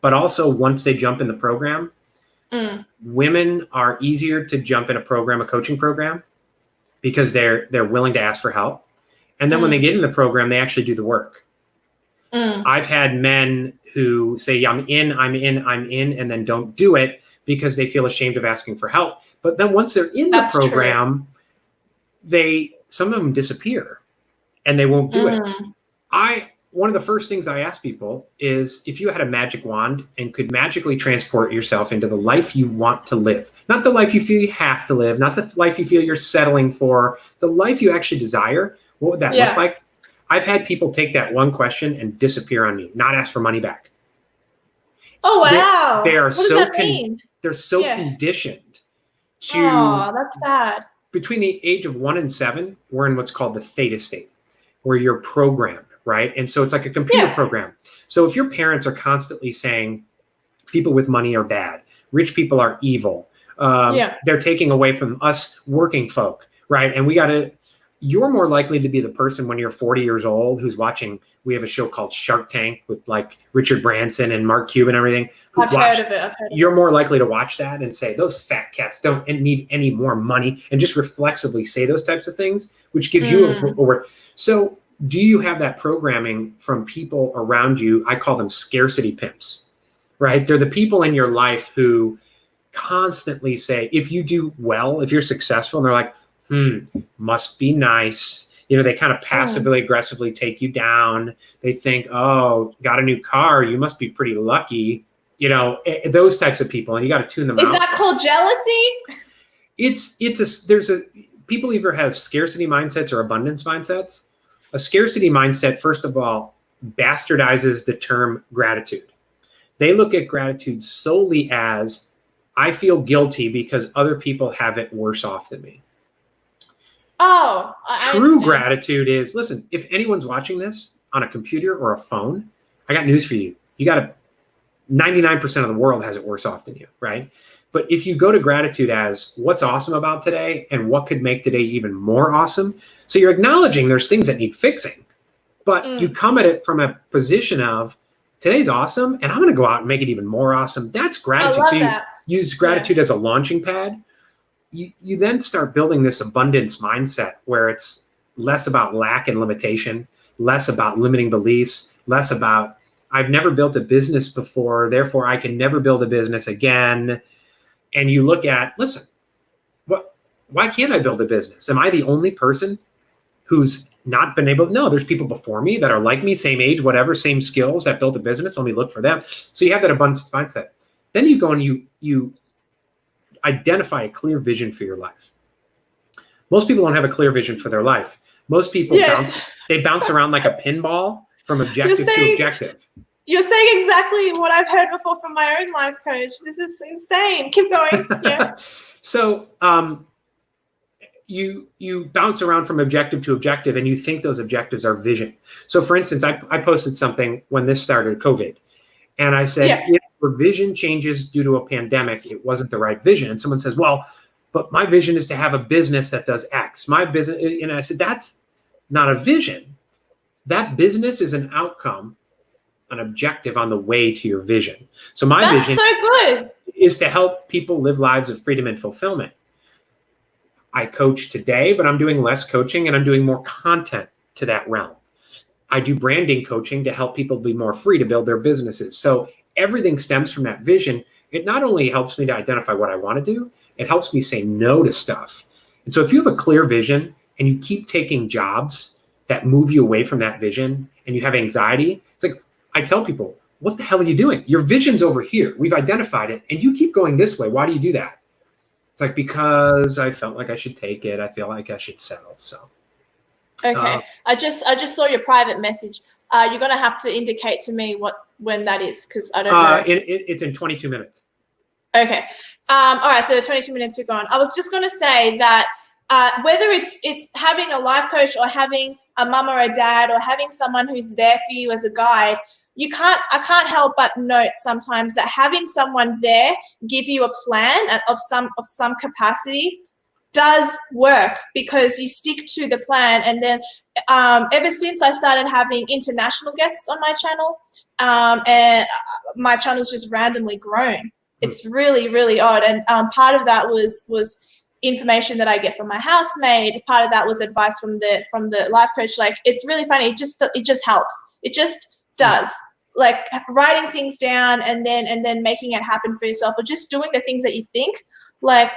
but also once they jump in the program, women are easier to jump in a program, a coaching program, because they're willing to ask for help. And then when they get in the program, they actually do the work. I've had men who say, yeah, I'm in, and then don't do it because they feel ashamed of asking for help. But then once they're in the program, some of them disappear and they won't do it. One of the first things I ask people is, if you had a magic wand and could magically transport yourself into the life you want to live, not the life you feel you have to live, not the life you feel you're settling for, the life you actually desire, what would that look like? I've had people take that one question and disappear on me, not ask for money back. Oh, wow. They are what does that mean? They're so conditioned to, that's sad. Between the age of 1 and 7, we're in what's called the theta state, where you're programmed, right? And so it's like a computer program. So if your parents are constantly saying people with money are bad, rich people are evil, they're taking away from us working folk, right? And you're more likely to be the person when you're 40 years old who's watching, we have a show called Shark Tank with like Richard Branson and Mark Cuban and everything. I've heard of it. You're more likely to watch that and say, those fat cats don't need any more money, and just reflexively say those types of things, which gives you a word. So do you have that programming from people around you? I call them scarcity pimps, right? They're the people in your life who constantly say, if you do well, if you're successful, and they're like, must be nice. You know, they kind of passively aggressively take you down. They think, oh, got a new car, you must be pretty lucky. You know, those types of people, and you got to tune them out. Is that called jealousy? People either have scarcity mindsets or abundance mindsets. A scarcity mindset, first of all, bastardizes the term gratitude. They look at gratitude solely as, I feel guilty because other people have it worse off than me. Oh, True gratitude is, listen, if anyone's watching this on a computer or a phone, I got news for you. 99% of the world has it worse off than you, right? But if you go to gratitude as what's awesome about today and what could make today even more awesome, so you're acknowledging there's things that need fixing, but you come at it from a position of today's awesome and I'm going to go out and make it even more awesome. That's gratitude. So you use gratitude as a launching pad. You then start building this abundance mindset where it's less about lack and limitation, less about limiting beliefs, less about I've never built a business before, therefore I can never build a business again. And you look at, listen, why can't I build a business? Am I the only person who's not been able? No, there's people before me that are like me, same age, whatever, same skills, that built a business. Let me look for them. So you have that abundance mindset. Then you go and you identify a clear vision for your life. Most people don't have a clear vision for their life. Most people bounce around like a pinball from objective to objective. You're saying exactly what I've heard before from my own life coach. This is insane. Keep going. Yeah. So you bounce around from objective to objective, and you think those objectives are vision. So for instance, I posted something when this started, COVID. And I said, if your vision changes due to a pandemic, it wasn't the right vision. And someone says, well, but my vision is to have a business that does X. My business, and I said, that's not a vision. That business is an outcome, an objective on the way to your vision. So my vision is to help people live lives of freedom and fulfillment. I coach today, but I'm doing less coaching and I'm doing more content to that realm. I do branding coaching to help people be more free to build their businesses. So everything stems from that vision. It not only helps me to identify what I want to do, it helps me say no to stuff. And so if you have a clear vision and you keep taking jobs that move you away from that vision and you have anxiety, it's like, I tell people, what the hell are you doing? Your vision's over here. We've identified it and you keep going this way. Why do you do that? It's like, because I felt like I should take it. I feel like I should settle. So. Okay. I just saw your private message. You're going to have to indicate to me when that is, because I don't know. It's in 22 minutes. Okay. All right. So 22 minutes are gone. I was just going to say that whether it's having a life coach or having a mum or a dad or having someone who's there for you as a guide, I can't help but note sometimes that having someone there give you a plan of some capacity does work, because you stick to the plan. And then ever since I started having international guests on my channel, and my channel's just randomly grown. It's really, really odd. And part of that was information that I get from my housemaid. Part of that was advice from the life coach. Like, it's really funny. It just helps. It just does. Like writing things down and then making it happen for yourself, or just doing the things that you think. Like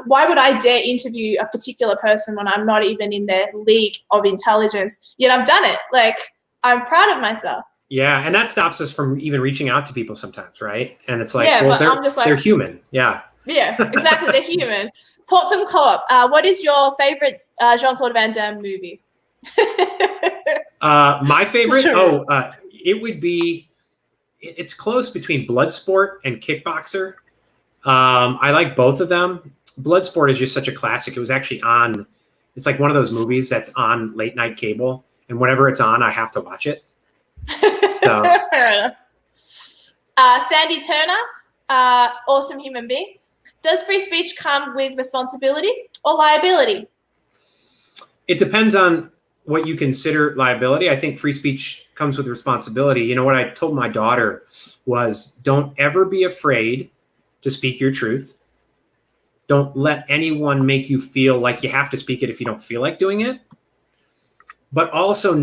why would I dare interview a particular person when I'm not even in their league of intelligence? Yet I've done it. Like, I'm proud of myself. Yeah, and that stops us from even reaching out to people sometimes, right? And it's like, yeah, well, I'm just like, they're human. Yeah. Yeah, exactly. They're human. Port Film Co-op. What is your favorite Jean-Claude Van Damme movie? My favorite? It would be, it's close between Bloodsport and Kickboxer. I like both of them. Bloodsport is just such a classic. It was actually on, it's like one of those movies that's on late night cable, and whenever it's on, I have to watch it. So. Fair enough. Sandy Turner, awesome human being. Does free speech come with responsibility or liability? It depends on what you consider liability. I think free speech comes with responsibility. You know, what I told my daughter was, don't ever be afraid to speak your truth. Don't let anyone make you feel like you have to speak it if you don't feel like doing it. But also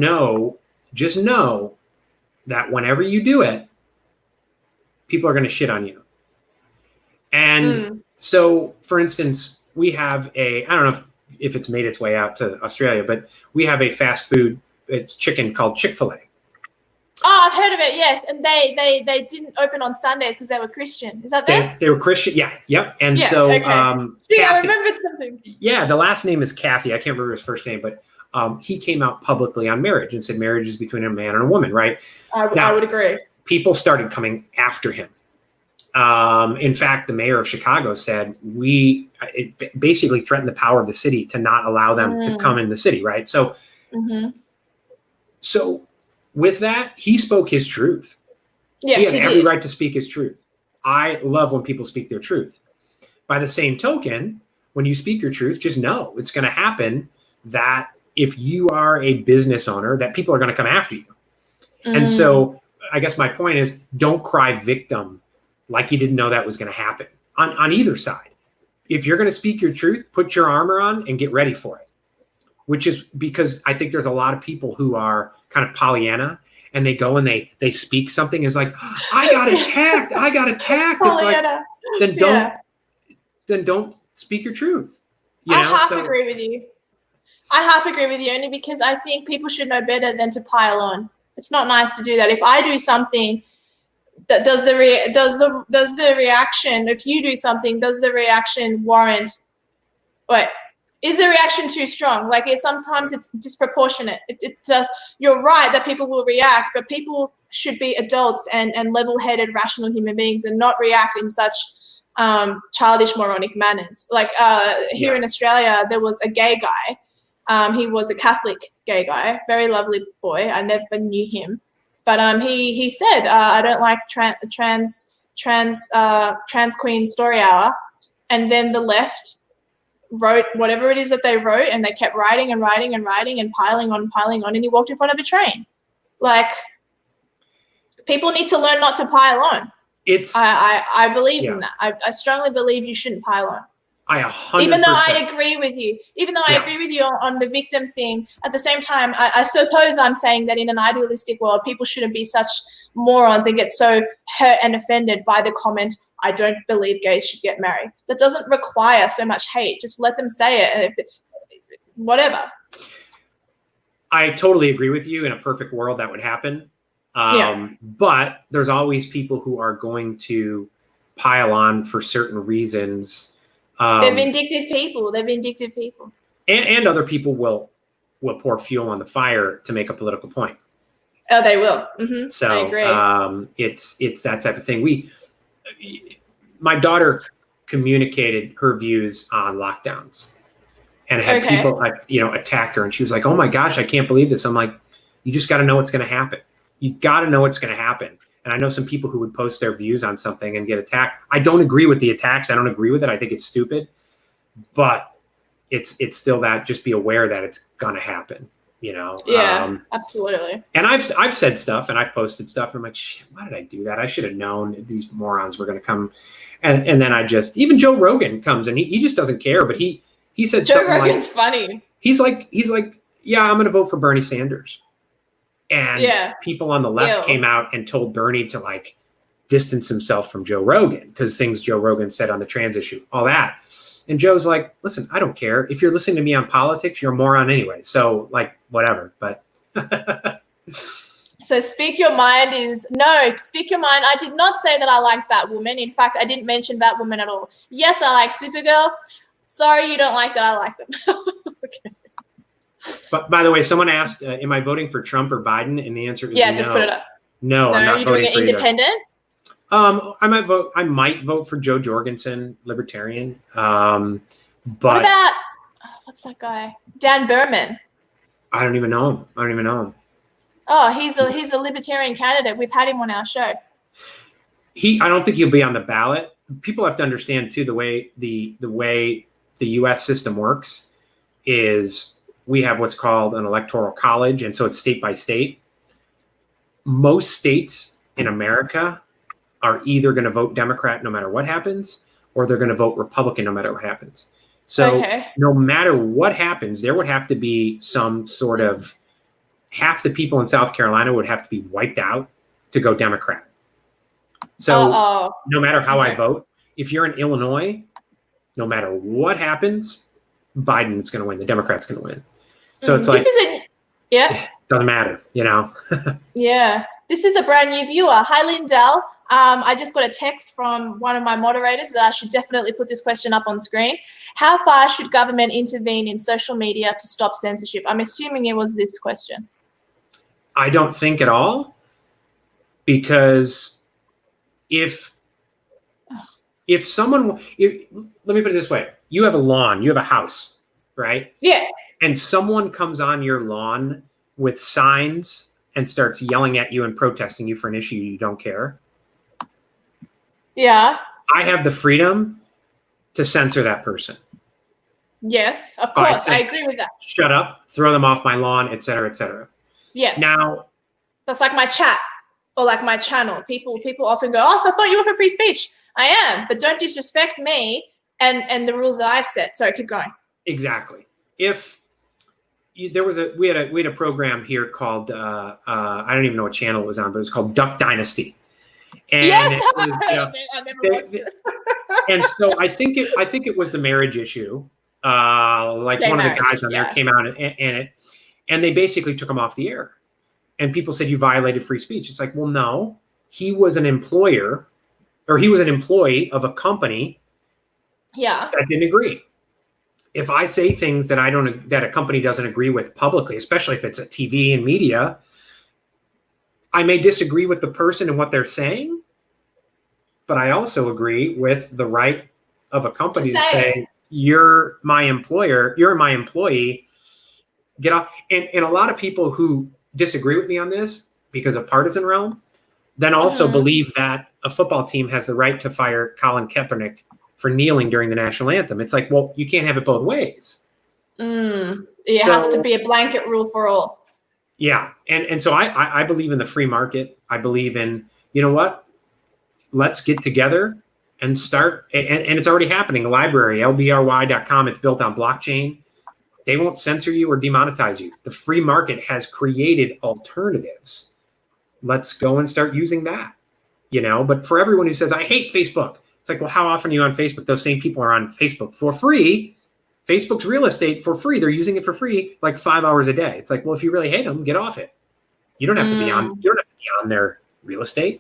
just know that whenever you do it, people are going to shit on you. And so, for instance, we have I don't know if it's made its way out to Australia, but we have a fast food, it's chicken called Chick-fil-A. Oh, I've heard of it, yes. And they didn't open on Sundays because they were Christian. Is that there? They were Christian, yeah, yep. And yeah, so, okay. See, Kathy, I remembered something. Yeah, the last name is Kathy. I can't remember his first name, but he came out publicly on marriage and said marriage is between a man and a woman, right? I would agree. People started coming after him. In fact, the mayor of Chicago said it basically threatened the power of the city to not allow them to come in the city, right? So, so with that, he spoke his truth. Yes, he had every right to speak his truth. I love when people speak their truth. By the same token, when you speak your truth, just know it's going to happen that if you are a business owner, that people are going to come after you. And so I guess my point is, don't cry victim like you didn't know that was going to happen on either side. If you're going to speak your truth, put your armor on and get ready for it, which is because I think there's a lot of people who are kind of Pollyanna, and they go and they speak something. It's like, I got attacked. It's like, then don't speak your truth. I half agree with you. I half agree with you, only because I think people should know better than to pile on. It's not nice to do that. If I do something, that does the reaction, if you do something, does the reaction warrant, is the reaction too strong? Like, sometimes it's disproportionate. It does. You're right that people will react, but people should be adults and level-headed, rational human beings, and not react in such childish, moronic manners. Like here in Australia, there was a gay guy. He was a Catholic gay guy, very lovely boy. I never knew him, but he said, I don't like trans queen story hour, and then the left wrote whatever it is that they wrote, and they kept writing and writing and writing and piling on, and he walked in front of a train. Like, people need to learn not to pile on. I believe in that. I strongly believe you shouldn't pile on. I 100%. Even though I agree with you, on the victim thing, at the same time, I suppose I'm saying that in an idealistic world, people shouldn't be such morons and get so hurt and offended by the comment, I don't believe gays should get married. That doesn't require so much hate. Just let them say it, and whatever. I totally agree with you. In a perfect world, that would happen. But there's always people who are going to pile on for certain reasons. They're vindictive people. And other people will pour fuel on the fire to make a political point. Oh, they will. So I agree. It's that type of thing. My daughter communicated her views on lockdowns. and had people like, attack her. And she was like, oh my gosh, I can't believe this. I'm like, you just got to know what's going to happen. You got to know what's going to happen. And I know some people who would post their views on something and get attacked. I don't agree with the attacks. I don't agree with it. I think it's stupid, but it's still that, just be aware that it's going to happen, Yeah, absolutely. And I've said stuff and I've posted stuff and I'm like, shit, why did I do that? I should have known these morons were going to come. And then even Joe Rogan comes and he just doesn't care, but he said Joe something Rogan's funny. He's like, yeah, I'm going to vote for Bernie Sanders. And people on the left came out and told Bernie to like distance himself from Joe Rogan because things Joe Rogan said on the trans issue, all that. And Joe's like, listen, I don't care. If you're listening to me on politics, you're a moron anyway. So like, whatever. But so speak your mind speak your mind. I did not say that I like Batwoman. In fact, I didn't mention Batwoman at all. Yes, I like Supergirl. Sorry you don't like that. I like them. Okay. But by the way, someone asked, am I voting for Trump or Biden? And the answer is no. Just put it up. No, I'm not you're voting doing for it independent? I might vote for Joe Jorgensen, Libertarian. But what about what's that guy? Dan Berman. I don't even know him. Oh, he's a Libertarian candidate. We've had him on our show. I don't think he'll be on the ballot. People have to understand too the way the U.S. system works is we have what's called an electoral college, and so it's state by state. Most states in America are either going to vote Democrat no matter what happens, or they're going to vote Republican no matter what happens. So no matter what happens, there would have to be some sort of half the people in South Carolina would have to be wiped out to go Democrat. So no matter how I vote, if you're in Illinois, no matter what happens, Biden's going to win. The Democrat's going to win. So it's like, it doesn't matter, Yeah. This is a brand new viewer. Hi, Lindell. I just got a text from one of my moderators that I should definitely put this question up on screen. How far should government intervene in social media to stop censorship? I'm assuming it was this question. I don't think at all, because if someone, let me put it this way. You have a lawn, you have a house, right? Yeah. And someone comes on your lawn with signs and starts yelling at you and protesting you for an issue you don't care. Yeah. I have the freedom to censor that person. Yes, of course. I agree with that. Shut up, throw them off my lawn, et cetera, et cetera. Yes. Now, that's like my chat or like my channel. People often go, oh, so I thought you were for free speech. I am, but don't disrespect me and the rules that I've set. Sorry, keep going. Exactly. If there was we had a program here called I don't even know what channel it was on, but it was called Duck Dynasty. And yes, I never watched it. And so I think it was the marriage issue. Like one of the guys on there came out and they basically took him off the air. And people said, you violated free speech. It's like, well, no, he was an employer, or he was an employee of a company that didn't agree. If I say things that that a company doesn't agree with publicly, especially if it's a TV and media, I may disagree with the person and what they're saying, but I also agree with the right of a company to say, you're my employer, you're my employee, get off. And a lot of people who disagree with me on this because of partisan realm, then also believe that a football team has the right to fire Colin Kaepernick for kneeling during the national anthem. It's like, well, you can't have it both ways. It has to be a blanket rule for all. Yeah. And so I believe in the free market. I believe in, you know what? Let's get together and start. And it's already happening. The library, lbry.com, it's built on blockchain. They won't censor you or demonetize you. The free market has created alternatives. Let's go and start using that, But for everyone who says, I hate Facebook, it's like, well, how often are you on Facebook? Those same people are on Facebook for free. Facebook's real estate for free. They're using it for free, like 5 hours a day. It's like, well, if you really hate them, get off it. You don't have to be on. You don't have to be on their real estate,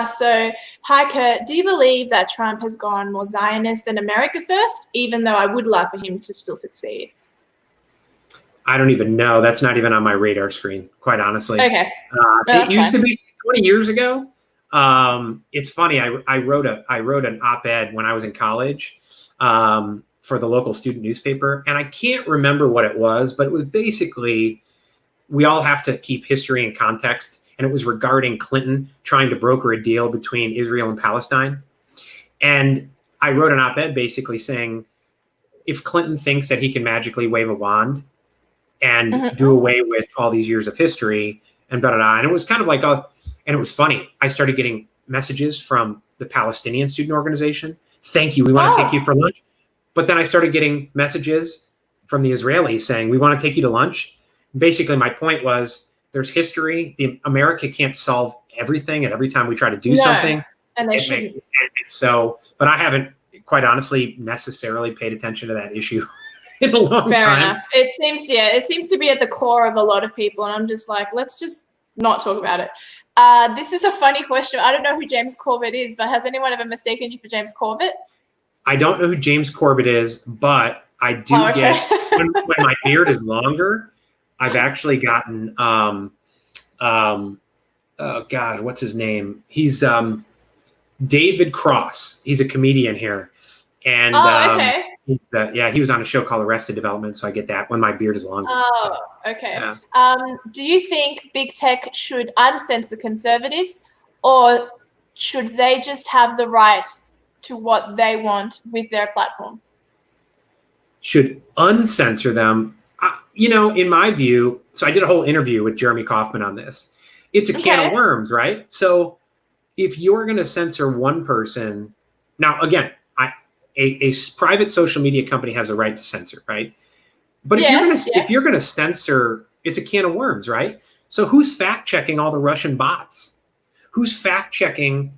So, hi, Curt. Do you believe that Trump has gone more Zionist than America first, even though I would love for him to still succeed? I don't even know. That's not even on my radar screen, quite honestly. Okay. It used to be 20 years ago. It's funny. I wrote an op-ed when I was in college for the local student newspaper. And I can't remember what it was, but it was basically, we all have to keep history in context. And it was regarding Clinton trying to broker a deal between Israel and Palestine. And I wrote an op-ed basically saying, if Clinton thinks that he can magically wave a wand and do away with all these years of history and blah, blah, blah. And it was kind of like, and it was funny. I started getting messages from the Palestinian student organization. Thank you. We want to take you for lunch. But then I started getting messages from the Israelis saying, we want to take you to lunch. Basically, my point was, there's history. America can't solve everything. And every time we try to do something, and they shouldn't. But I haven't, quite honestly, necessarily paid attention to that issue in a long time. Fair enough. It seems to be at the core of a lot of people. And I'm just like, let's just not talk about it. This is a funny question. I don't know who James Corbett is, but has anyone ever mistaken you for James Corbett? I don't know who James Corbett is, but I do get, when my beard is longer, I've actually gotten, oh God, what's his name? He's David Cross. He's a comedian here. And okay. He was on a show called Arrested Development, so I get that when my beard is longer. Oh, okay. Yeah. Do you think big tech should uncensor conservatives, or should they just have the right to what they want with their platform? Should uncensor them. In my view, so I did a whole interview with Jeremy Kauffman on this. It's a can of worms, right? So if you're going to censor one person, now again, a private social media company has a right to censor, right? But if you're going to censor, it's a can of worms, right? So who's fact checking all the Russian bots? Who's fact checking?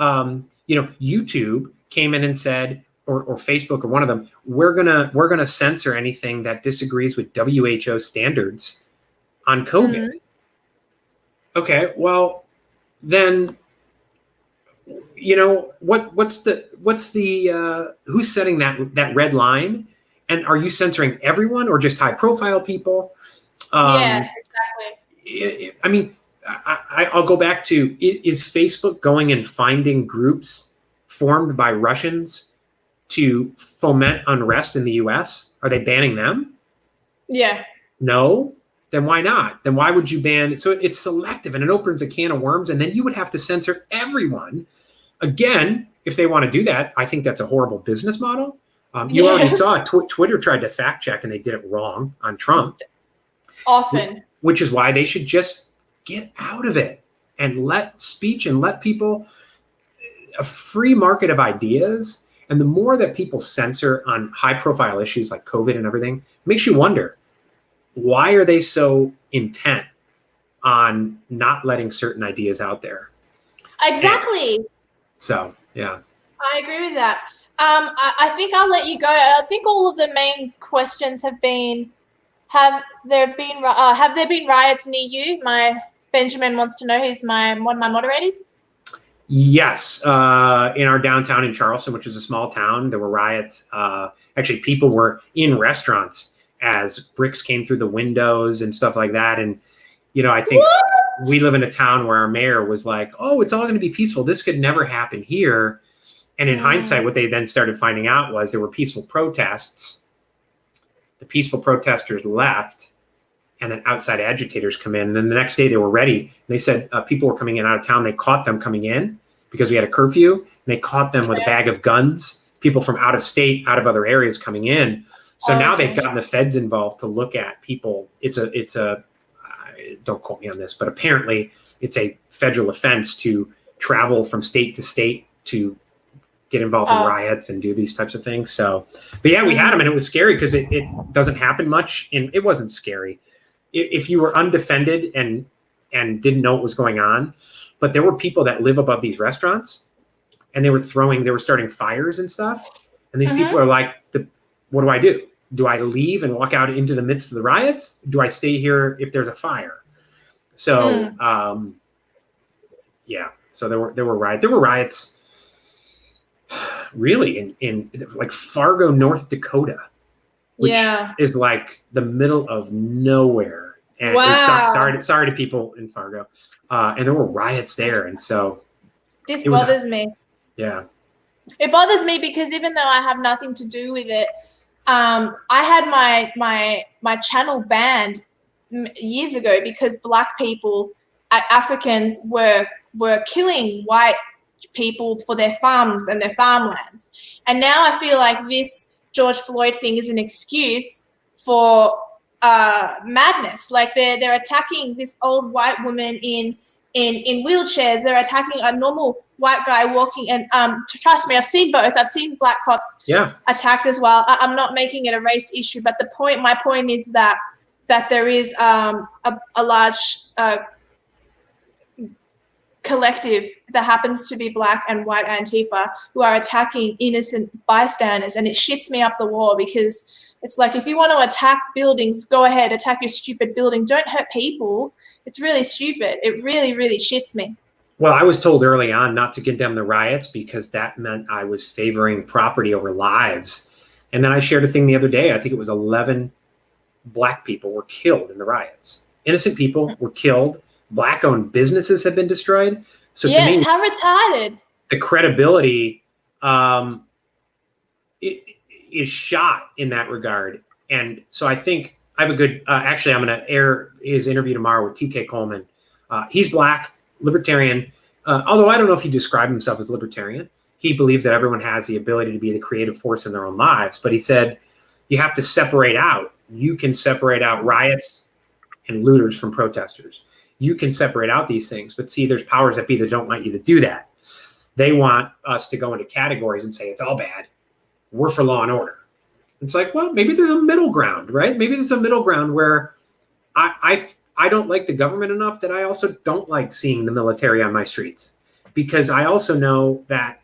YouTube came in and said, or Facebook or one of them, we're gonna censor anything that disagrees with WHO standards on COVID. Okay, well then, what's the who's setting that red line? And are you censoring everyone or just high profile people? Yeah, exactly. I mean, I'll go back to, is Facebook going and finding groups formed by Russians to foment unrest in the US? Are they banning them? Yeah. No? Then why not? Then why would you ban? So it's selective and it opens a can of worms, and then you would have to censor everyone. Again, if they want to do that, I think that's a horrible business model. You already saw Twitter tried to fact check and they did it wrong on Trump. Often. Which is why they should just get out of it and let speech and let people, a free market of ideas. And the more that people censor on high profile issues like COVID and everything, makes you wonder, why are they so intent on not letting certain ideas out there? Exactly. And so, yeah. I agree with that. I think I'll let you go. I think all of the main questions have been, have there been riots near you? Benjamin wants to know. He's one of my moderators. Yes, in our downtown in Charleston, which is a small town, there were riots. Actually, people were in restaurants as bricks came through the windows and stuff like that. And, I think we live in a town where our mayor was like, oh, it's all going to be peaceful. This could never happen here. And in hindsight, what they then started finding out was there were peaceful protests. The peaceful protesters left, and then outside agitators come in. And then the next day they were ready. And they said people were coming in out of town. They caught them coming in because we had a curfew. And they caught them with a bag of guns, people from out of state, out of other areas coming in. So now they've gotten the feds involved to look at people. It's a don't quote me on this, but apparently it's a federal offense to travel from state to state to get involved in riots and do these types of things. So, but yeah, we had them, and it was scary because it doesn't happen much. And it wasn't scary if you were undefended and didn't know what was going on. But there were people that live above these restaurants, and they were starting fires and stuff. And these people are like, what do I do? Do I leave and walk out into the midst of the riots? Do I stay here if there's a fire? So, yeah. So there were riots. There were riots really in like Fargo, North Dakota, which is like the middle of nowhere. And sorry to people in Fargo. And there were riots there. And so this bothers me. Yeah. It bothers me because even though I have nothing to do with it, I had my channel banned years ago because Black people, Africans were killing white people for their farms and their farmlands. And now I feel like this George Floyd thing is an excuse for madness. Like they're attacking this old white woman in wheelchairs. They're attacking a normal white guy walking. And trust me, I've seen both. I've seen Black cops attacked as well. I'm not making it a race issue, but my point is that there is a large collective that happens to be Black and white Antifa who are attacking innocent bystanders, and it shits me up the wall because it's like, if you want to attack buildings, go ahead, attack your stupid building. Don't hurt people. It's really stupid. It really, really shits me. Well, I was told early on not to condemn the riots because that meant I was favoring property over lives. And then I shared a thing the other day. I think it was 11 Black people were killed in the riots. Innocent people were killed. Black-owned businesses have been destroyed. So to me, how retarded. The credibility is shot in that regard. And so I think I have a good, actually, I'm going to air his interview tomorrow with TK Coleman. He's Black, libertarian, although I don't know if he described himself as libertarian. He believes that everyone has the ability to be the creative force in their own lives. But he said, you have to separate out. You can separate out riots and looters from protesters. You can separate out these things. But see, there's powers that be that don't want you to do that. They want us to go into categories and say it's all bad. We're for law and order. It's like, well, maybe there's a middle ground, right? Maybe there's a middle ground where I don't like the government enough that I also don't like seeing the military on my streets, because I also know that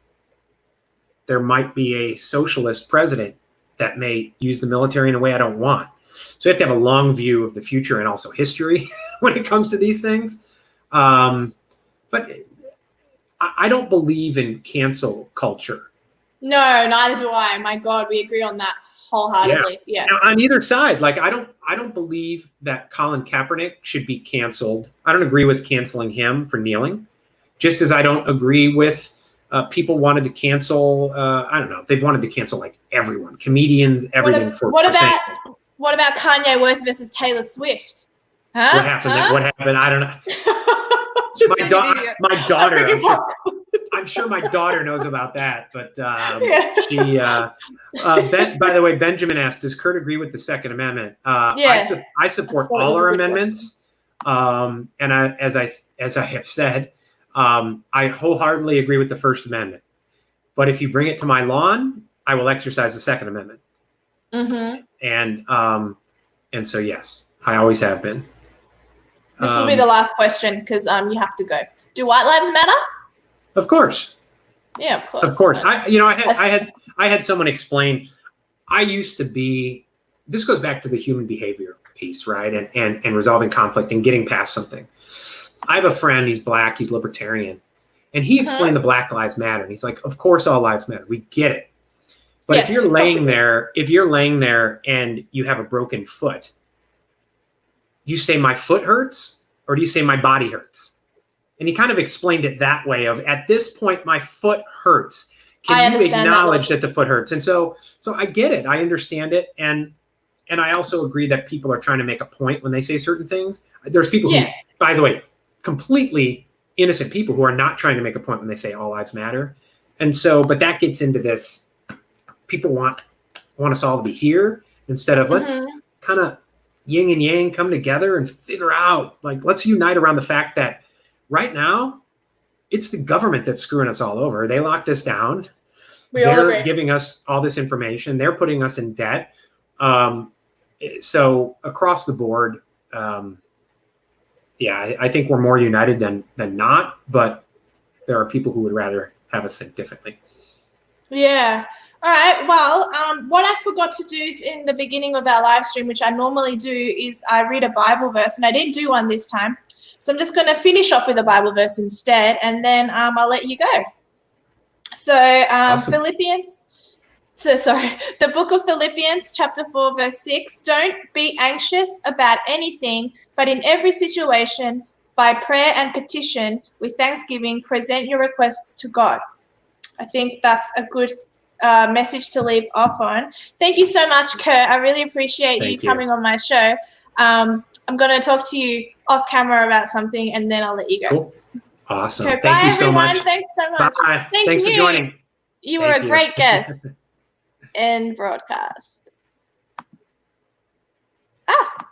there might be a socialist president that may use the military in a way I don't want. So you have to have a long view of the future and also history when it comes to these things. But I don't believe in cancel culture. No, neither do I. My God, we agree on that wholeheartedly. Yeah. Yes. On either side, like I don't believe that Colin Kaepernick should be canceled. I don't agree with canceling him for kneeling, just as I don't agree with people wanted to cancel. I don't know. They wanted to cancel like everyone, comedians, everything. What about Kanye West versus Taylor Swift? Huh? What happened? Huh? What happened? I don't know. My daughter. I'm sure my daughter knows about that, but she. By the way, Benjamin asked, "Does Curt agree with the Second Amendment?" I support all our amendments, and as I have said, I wholeheartedly agree with the First Amendment. But if you bring it to my lawn, I will exercise the Second Amendment. Mm-hmm. And so yes, I always have been. This will be the last question because you have to go. Do white lives matter? Of course. Yeah, of course. Of course. I had someone explain. I used to be. This goes back to the human behavior piece, right? And resolving conflict and getting past something. I have a friend. He's Black. He's libertarian, and he explained the Black Lives Matter. And he's like, "Of course, all lives matter. We get it." But if you're laying there and you have a broken foot, you say my foot hurts, or do you say my body hurts? And he kind of explained it that way of, at this point, my foot hurts. Can you acknowledge that the foot hurts? And so I get it. I understand it. And I also agree that people are trying to make a point when they say certain things. There's people who, by the way, completely innocent people who are not trying to make a point when they say all lives matter. And so, but that gets into this. People want us all to be here instead of let's kind of yin and yang come together and figure out, like, let's unite around the fact that right now it's the government that's screwing us all over. They locked us down. They're giving us all this information. They're putting us in debt. So across the board, I think we're more united than not, but there are people who would rather have us think differently. Yeah. All right. Well, what I forgot to do in the beginning of our live stream, which I normally do, is I read a Bible verse, and I didn't do one this time. So I'm just going to finish off with a Bible verse instead, and then I'll let you go. So awesome. The book of Philippians, chapter 4, verse 6, don't be anxious about anything, but in every situation, by prayer and petition, with thanksgiving, present your requests to God. I think that's a good message to leave off on. Thank you so much, Curt. I really appreciate you coming on my show. I'm going to talk to you off camera about something, and then I'll let you go. Cool. Awesome. Okay, Thank you so much. Thanks so much. Bye. Thanks for joining. You were a great guest. End broadcast. Ah.